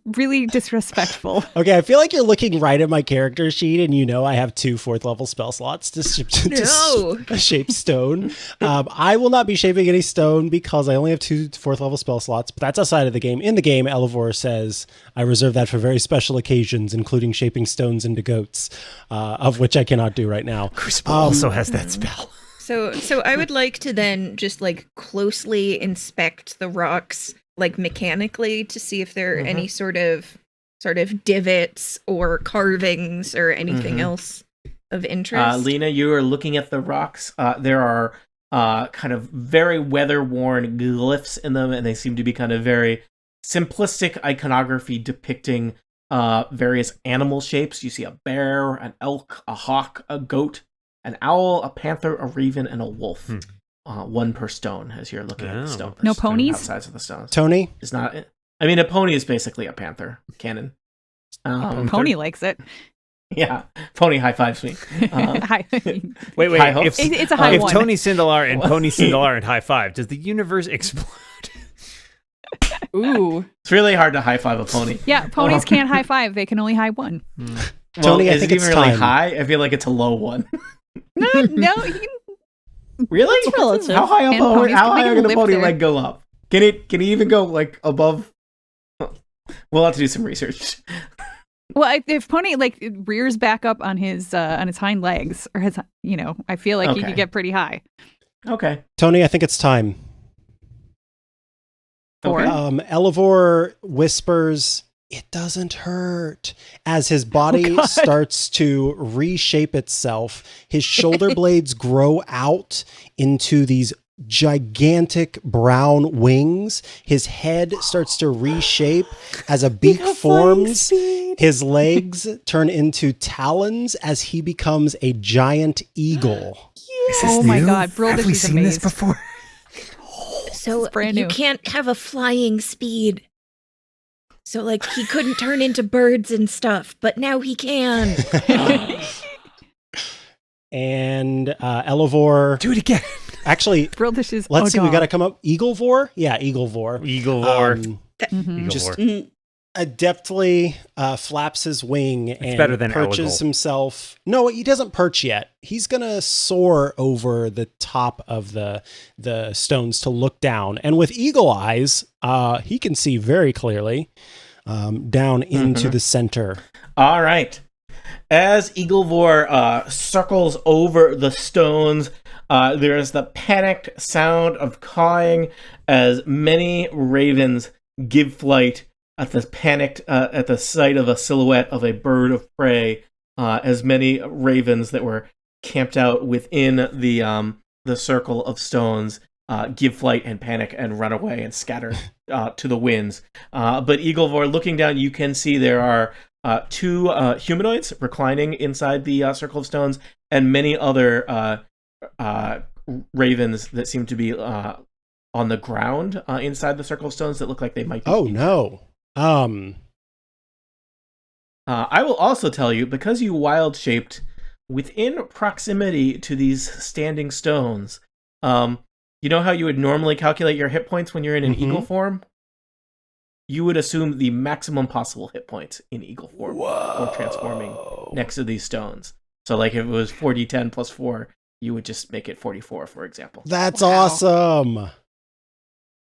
really disrespectful. Okay, I feel like you're looking right at my character sheet, and you know I have 2 4th level spell slots to No. shape stone. I will not be shaping any stone because I only have 2 4th level spell slots, but that's outside of the game. In the game, Elevor says I reserve that for very special occasions, including shaping stones into goats, of which I cannot do right now. Crucible also has that spell. So I would like to then just like closely inspect the rocks, like mechanically, to see if there are any sort of divots or carvings or anything else of interest. Lena, you are looking at the rocks. There are kind of very weather-worn glyphs in them, and they seem to be kind of very simplistic iconography depicting various animal shapes. You see a bear, an elk, a hawk, a goat, an owl, a panther, a raven, and a wolf. One per stone as you're looking at the stone. No ponies? Outsides of the stones. Tony? It's not. I mean, a pony is basically a panther. Canon. Pony likes it. Yeah, pony high fives me. Wait. High hopes? It's a high If one. Tony Sindelar and Pony Sindelar and high five, does the universe explode? Ooh. It's really hard to high five a pony. Yeah, ponies can't high five. They can only high one. Well, Tony, I is think it it's even really time. high? I feel like it's a low one. No, you can, Really? It's relative. How high And up? ponies How can- they high can can a lift pony their- leg go up? Can he even go like above? We'll have to do some research. well, if pony like rears back up on his hind legs or his, I feel like he Okay. could get pretty high. Okay. Tony, I think it's time. Or Elevor whispers, "It doesn't hurt." As his body God. starts to reshape itself, his shoulder blades grow out into these gigantic brown wings. His head starts to reshape as a beak forms. His legs turn into talons as he becomes a giant eagle. Is this Oh my new? God, Broldish Have we is seen this amazed. before? So brand you new. can't have a flying speed. So like he couldn't turn into birds and stuff, but now he can. And Elevor. Do it again. Actually, Broldish is. let's see. We God. got to come up. Eaglevor? Yeah, Eaglevor. Eaglevor. Mhm. Just Eaglevor. adeptly flaps his wing and better than perches Elegal. himself. No, he doesn't perch yet. He's gonna soar over the top of the stones to look down, and with eagle eyes, he can see very clearly down into the center. All right. As Eaglevor circles over the stones, there is the panicked sound of cawing as many ravens give flight at the sight of a silhouette of a bird of prey. As many ravens that were camped out within the circle of stones give flight and panic and run away and scatter to the winds. But Eaglevor, looking down, you can see there are two humanoids reclining inside the circle of stones, and many other ravens that seem to be on the ground inside the circle of stones that look like they might be. Oh no. I will also tell you, because you wild shaped within proximity to these standing stones, you know how you would normally calculate your hit points when you're in an eagle form? You would assume the maximum possible hit points in eagle form or transforming next to these stones. So like if it was 4d10 plus 4, you would just make it 44, for example. That's awesome.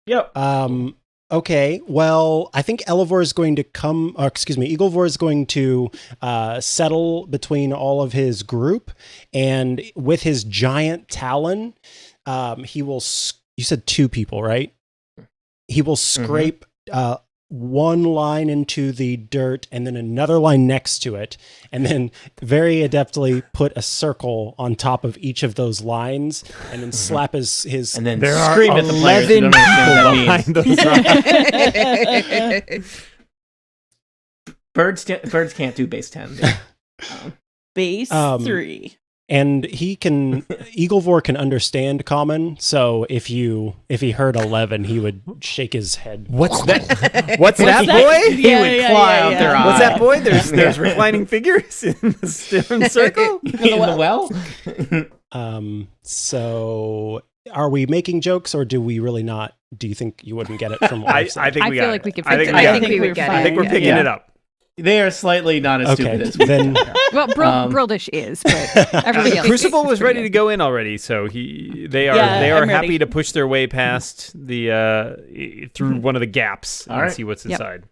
Yep. Okay, well, I think Eaglevor is going to settle between all of his group, and with his giant talon, he will. You said two people, right? He will scrape one line into the dirt and then another line next to it, and then very adeptly put a circle on top of each of those lines, and then slap his And then There are scream at the players. You 11 don't understand what people that behind means. those rocks. Birds can't do base 10. Base 3. and Eaglevor can understand common, so if he heard 11, he would shake his head. What's that? What's that, boy? He would claw out their eye. What's that, boy? There's reclining figures in the stone circle. In the well? So are we making jokes, or do we really not? Do you think you wouldn't get it from what I I've said? think I we feel got like it. we could I fix think it. we I got think it. we would get I think it. we're picking Yeah. it up. They are slightly not as stupid as we then Well, Broldish is, but everybody else. Crucible was is pretty ready to good. go in already, so they are I'm happy ready. to push their way past the through one of the gaps and right. see what's Yep. inside.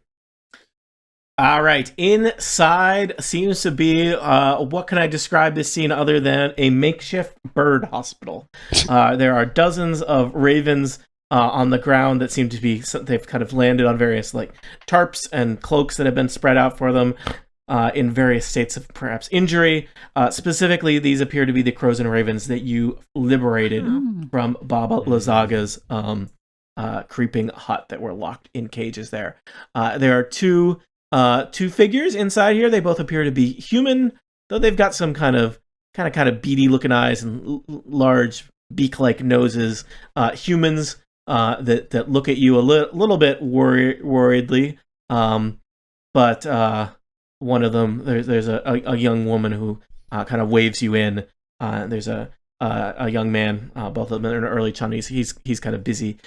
All right. Inside seems to be, what can I describe this scene other than a makeshift bird hospital? There are dozens of ravens on the ground that seem to be, they've kind of landed on various like tarps and cloaks that have been spread out for them in various states of perhaps injury. Specifically, these appear to be the crows and ravens that you liberated from Baba Lazaga's creeping hut that were locked in cages there. There are two figures inside here. They both appear to be human, though they've got some kind of beady looking eyes and large beak-like noses. Humans that look at you a little bit worriedly. But one of them, there's a young woman who kind of waves you in. There's a young man. Both of them are in early 20s. He's kind of busy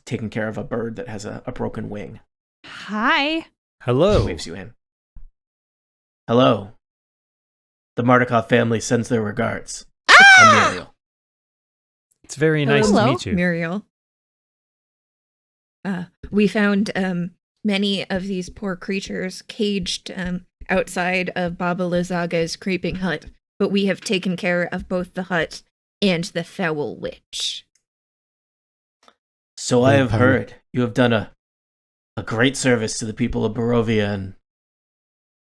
taking care of a bird that has a broken wing. Hi. Hello. Waves you in. Hello. The Mardukov family sends their regards. I'm Muriel. It's very nice Hello, to meet you. Muriel. We found many of these poor creatures caged outside of Baba Lazaga's creeping hut, but we have taken care of both the hut and the foul witch. So I have heard you have done a great service to the people of Barovia, and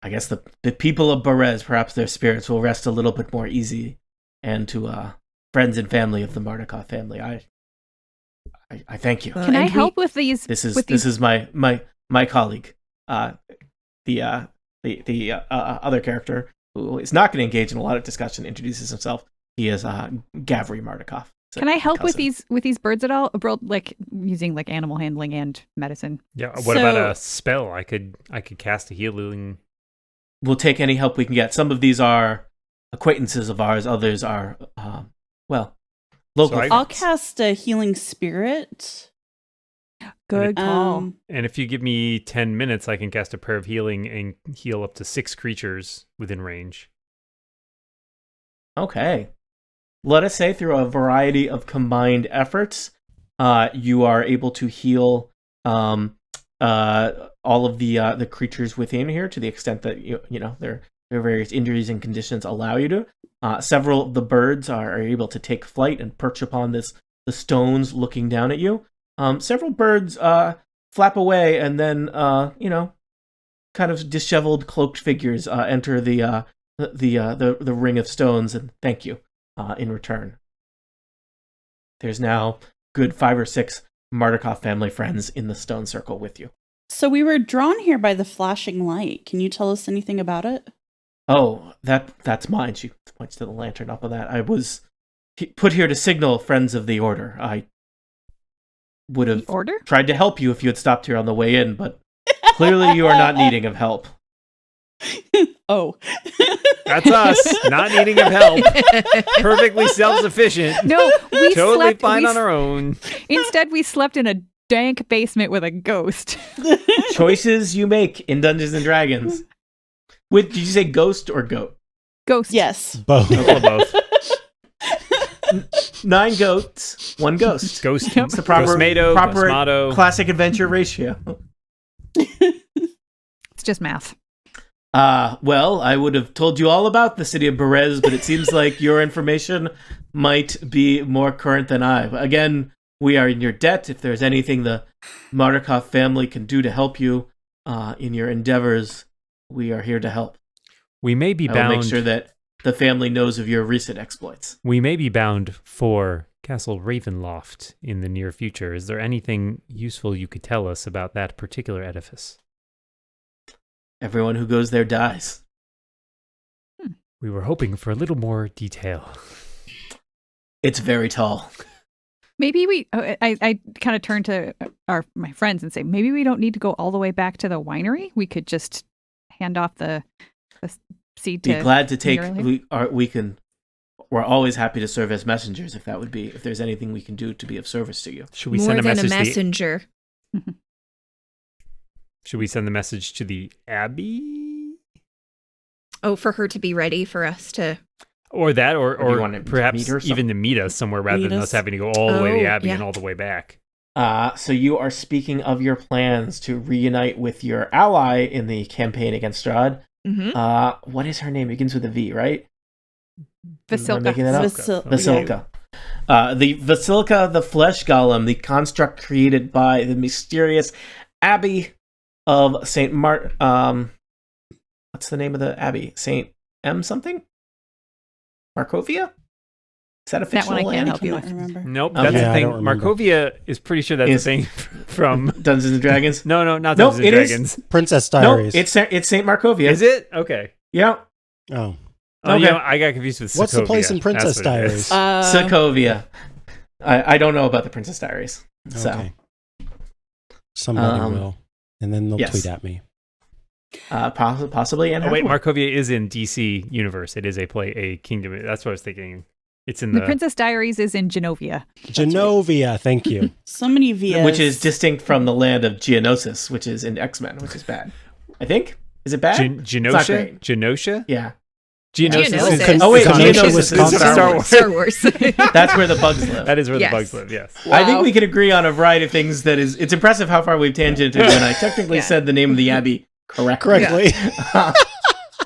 I guess the people of Berez, perhaps their spirits will rest a little bit more easy, and to friends and family of the Mardukov family. I thank you. Can I and help with these? This with these? is my colleague, the other character who is not going to engage in a lot of discussion. Introduces himself. He is Gavri Mardikov. Can I help with cousin. these birds at all? Like using like animal handling and medicine. Yeah. What about a spell? I could cast a healing. We'll take any help we can get. Some of these are acquaintances of ours. Others are, local. So friends. I'll cast a healing spirit. Good call. And if you give me 10 minutes, I can cast a prayer of healing and heal up to 6 creatures within range. Okay. Let us say through a variety of combined efforts, you are able to heal all of the creatures within here to the extent that you know their various injuries and conditions allow you to. Several of the birds are able to take flight and perch upon the stones, looking down at you. Several birds flap away, and then kind of disheveled, cloaked figures enter the ring of stones and thank you in return. There's now good 5 or 6 Mardikov family friends in the stone circle with you. So we were drawn here by the flashing light. Can you tell us anything about it? Oh, that's mine. She points to the lantern up on that. I was put here to signal friends of the order. I would have Order? tried to help you if you had stopped here on the way in, but clearly you are not needing of help. Oh. That's us, not needing of help. Perfectly self-sufficient. No, we Totally slept. fine on our own. Instead, we slept in a dank basement with a ghost. Choices you make in Dungeons and Dragons. Did you say ghost or goat? Ghost. Yes. Both. Or both. 9 goats, 1 ghost. Ghost. Yep. It's the proper Ghostmato, Ghostmato. classic adventure ratio. It's just math. Well, I would have told you all about the city of Berez, but it seems like your information might be more current than I. Again, we are in your debt. If there's anything the Mardikov family can do to help you in your endeavors, we are here to help. We may be I will bound. make sure that the family knows of your recent exploits. We may be bound for Castle Ravenloft in the near future. Is there anything useful you could tell us about that particular edifice? Everyone who goes there dies. We were hoping for a little more detail. It's very tall. Maybe we. I kind of turn to my friends and say, maybe we don't need to go all the way back to the winery. We could just hand off the seed to. Be glad to take. Mira later. We're always happy to serve as messengers if there's anything we can do to be of service to you. Should we More send a than message? a messenger. Should we send the message to the Abbey? Oh, for her to be ready for us to. Or that, Or do you want or to perhaps meet her even to meet us somewhere rather Meet than us? us having to go all the way to the Oh, Abbey yeah. and all the way back. So you are speaking of your plans to reunite with your ally in the campaign against Strahd. Mm-hmm. What is her name? It begins with a V, right? Am I Vasilka. making that up? Vasilka. Vasilka. The Vasilka, the flesh golem, the construct created by the mysterious Abbey of Saint what's the name of the abbey? Saint M something? Markovia? Is that a That one I fictional can't land? help you Cannot with. remember. Nope, Okay. that's Yeah, the I thing. don't remember. Markovia is pretty sure that's Is- the thing from. Dungeons and Dragons? No, not Nope, Dungeons it and is. Dragons. Princess No, Diaries. it's Saint Markovia. Is it? Okay. Yeah. Oh. Oh, Okay. yeah, I got confused with What's the Sokovia. place in Princess That's what it is. Diaries? Sokovia. I don't know about the Princess Diaries. So Okay. Somebody will. And then they'll yes. tweet at me. Possibly. And Oh wait, Markovia is in DC universe. It is a kingdom. That's what I was thinking. It's in The the. Princess Diaries is in Genovia. Genovia, thank you. So many Vias. which is distinct from the land of Geonosis, which is in X-Men, which is bad. I think. Is it bad? Genosha? great. Genosha? Yeah. Geonosis Geonosis. is. Oh wait, Genosha, Geonosis is Wisconsin. Star Wars. Star Wars. That's where the bugs live. That is where Yes. the bugs live. Yes. I think we can agree on a variety of things. It's impressive how far we've tangented when I technically Yeah. said the name of the abbey correctly. Correctly.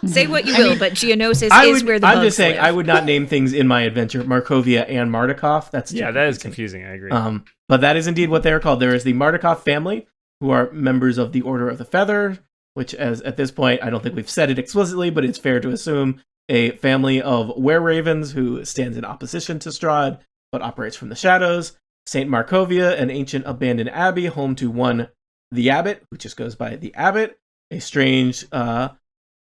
Say what you will, but Geonosis I'm is where the bugs just saying, live. I would not name things in my adventure Markovia and Mardikov. That's Yeah, too that is confusing. confusing. I agree. But that is indeed what they are called. There is the Mardikov family, who are members of the Order of the Feather, which, as at this point, I don't think we've said it explicitly, but it's fair to assume a family of were-ravens who stands in opposition to Strahd, but operates from the shadows. St. Markovia, an ancient abandoned abbey, home to one, the Abbot, who just goes by the Abbot, a strange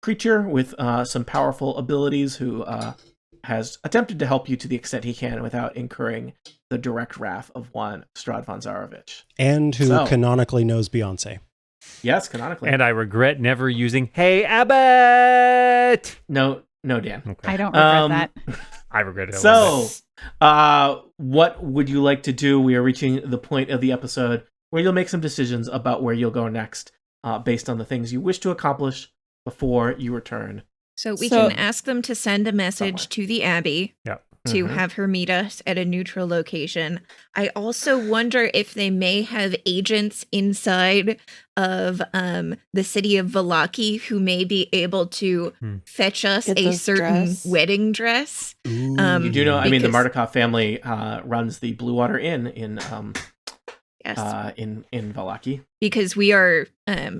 creature with some powerful abilities who has attempted to help you to the extent he can without incurring the direct wrath of one Strahd von Zarovich. And who canonically knows Beyonce. Yes, canonically. And I regret never using "Hey Abbott." No, Dan. Okay. I don't regret that. I regret it. So, what would you like to do? We are reaching the point of the episode where you'll make some decisions about where you'll go next, based on the things you wish to accomplish before you return. So we can ask them to send a message to the Abbey Yeah. to have her meet us at a neutral location. I also wonder if they may have agents inside of the city of Vallaki who may be able to fetch us a certain wedding dress. You do know, I mean, the Mardukov family runs the Blue Water Inn in Vallaki. Because we are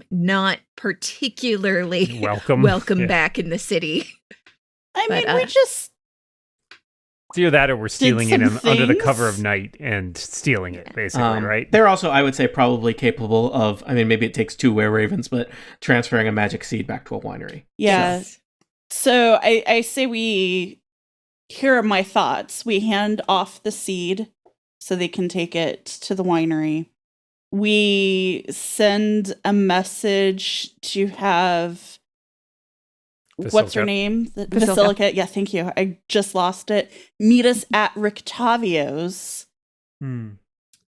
not particularly welcome back in the city. I mean, we just... It's either that or we're stealing it under the things? cover of night and stealing it, basically, right? They're also, I would say, probably capable of, I mean, maybe it takes 2 were-ravens, but transferring a magic seed back to a winery. Yeah. So I say here are my thoughts. We hand off the seed so they can take it to the winery. We send a message to have... What's her name? Basilica. Yeah, thank you. I just lost it. Meet us at Rictavio's. And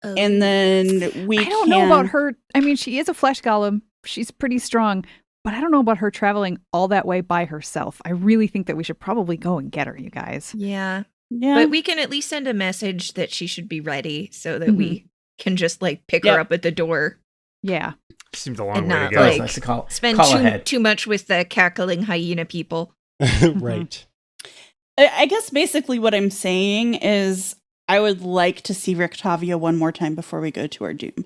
then we I don't know about her. I mean, she is a flesh golem. She's pretty strong. But I don't know about her traveling all that way by herself. I really think that we should probably go and get her, you guys. Yeah. But we can at least send a message that she should be ready so that we can just pick her up at the door. Yeah. Seems a long and way not to go. Nice to call too much with the cackling hyena people. Right. I guess basically what I'm saying is I would like to see Rictavia one more time before we go to our doom.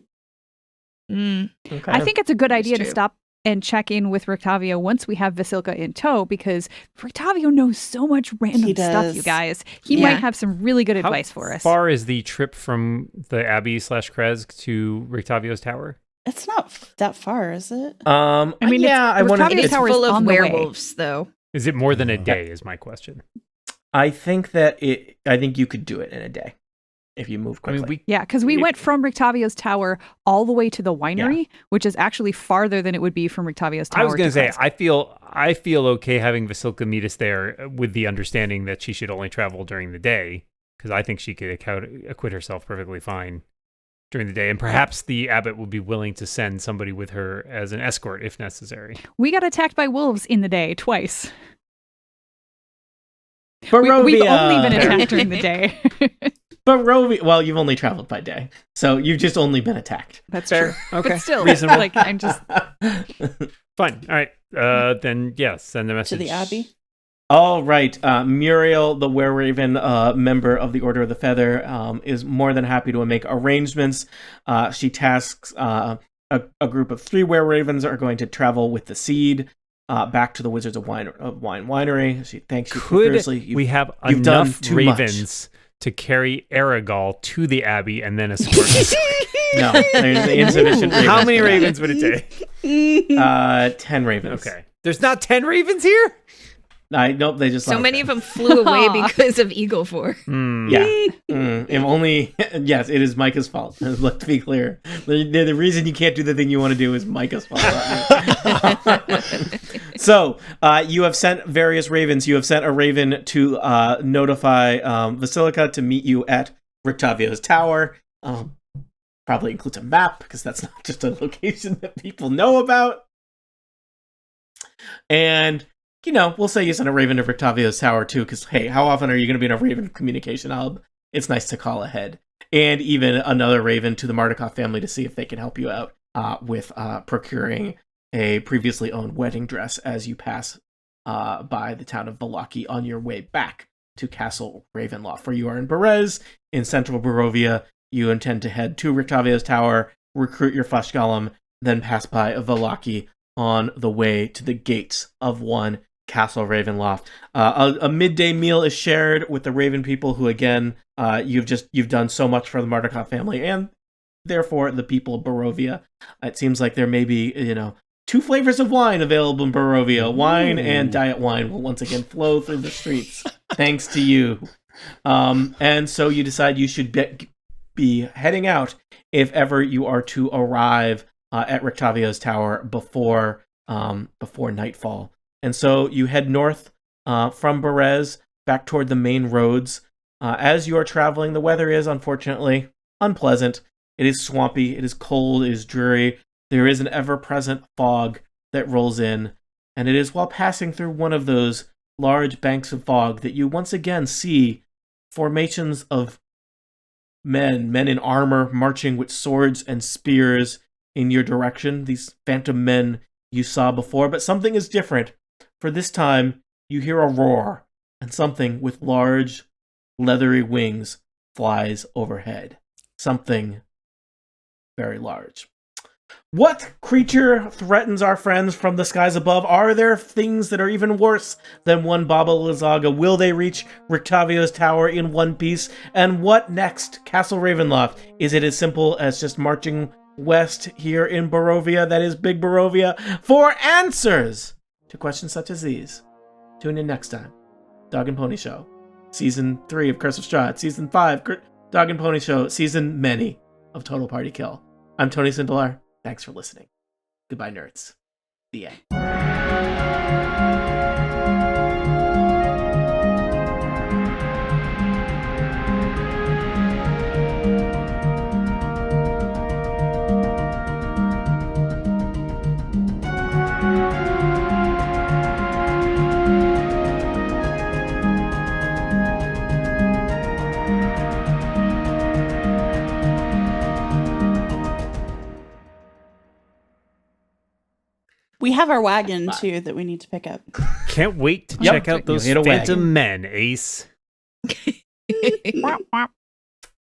Okay. I think it's a good idea to stop and check in with Rictavio once we have Vasilka in tow, because Rictavio knows so much random stuff, you guys. He might have some really good advice for us. How far is the trip from the Abbey / Kresk to Rictavio's tower? It's not that far, is it? I mean, I want to. It's full of werewolves, though. Is it more than a day? Is my question. I think you could do it in a day if you move quickly. I mean, because we went from Rictavio's tower all the way to the winery, which is actually farther than it would be from Rictavio's tower. I was going to say, I feel okay having Vasilka meet us there with the understanding that she should only travel during the day, because I think she could acquit herself perfectly fine during the day, and perhaps the Abbot would be willing to send somebody with her as an escort if necessary. We got attacked by wolves in the day twice. Barovia. We've only been attacked during the day. Barovia. Well, you've only traveled by day, so you've just only been attacked. That's fair. true. Okay, but still, reasonable. I'm just fine. All right. Then send the message to the Abbey. All right. Muriel, the Were-Raven member of the Order of the Feather, is more than happy to make arrangements. She tasks a group of 3 Were-Ravens are going to travel with the seed back to the Wizards of Wine Winery. She thanks you profusely. We have enough ravens to carry Aragal to the Abbey and then escort us? No, there's insufficient ravens. How many ravens would it take? 10 ravens. Okay. There's not 10 ravens here? Nope, they just so many of them flew away because of Eagle Four. Yeah. If only, yes, it is Micah's fault. Let's be clear. The reason you can't do the thing you want to do is Micah's fault. So, you have sent various ravens. You have sent a raven to notify Vasilka to meet you at Rictavio's tower. Probably includes a map, because that's not just a location that people know about. And we'll say you sent a raven to Rictavio's tower too, because, hey, how often are you going to be in a raven communication hub? It's nice to call ahead. And even another raven to the Mardukov family to see if they can help you out with procuring a previously owned wedding dress as you pass by the town of Vallaki on your way back to Castle Ravenloft. For you are in Berez, in central Barovia. You intend to head to Rictavio's tower, recruit your flesh golem, then pass by Vallaki on the way to the gates of one Castle Ravenloft. A midday meal is shared with the Raven people, who again, you've done so much for the Mardukov family and therefore the people of Barovia. It seems like there may be, 2 flavors of wine available in Barovia. Wine and diet wine will once again flow through the streets, thanks to you. And so you decide you should be heading out if ever you are to arrive at Rictavio's tower before nightfall. And so you head north from Berez back toward the main roads. As you are traveling, the weather is unfortunately unpleasant. It is swampy, it is cold, it is dreary. There is an ever-present fog that rolls in, and it is while passing through one of those large banks of fog that you once again see formations of men in armor marching with swords and spears in your direction. These phantom men you saw before, but something is different. For this time, you hear a roar, and something with large, leathery wings flies overhead. Something very large. What creature threatens our friends from the skies above? Are there things that are even worse than one Baba Lysaga? Will they reach Rictavio's tower in one piece? And what next? Castle Ravenloft. Is it as simple as just marching west here in Barovia, that is Big Barovia? For answers to questions such as these, tune in next time. Dog and Pony Show. Season 3 of Curse of Strahd. Season 5, Dog and Pony Show. Season many of Total Party Kill. I'm Tony Sindelar. Thanks for listening. Goodbye, nerds. The end. We have our wagon too that we need to pick up. Can't wait to Yep. check out those You'll hit a wagon. phantom men, Ace.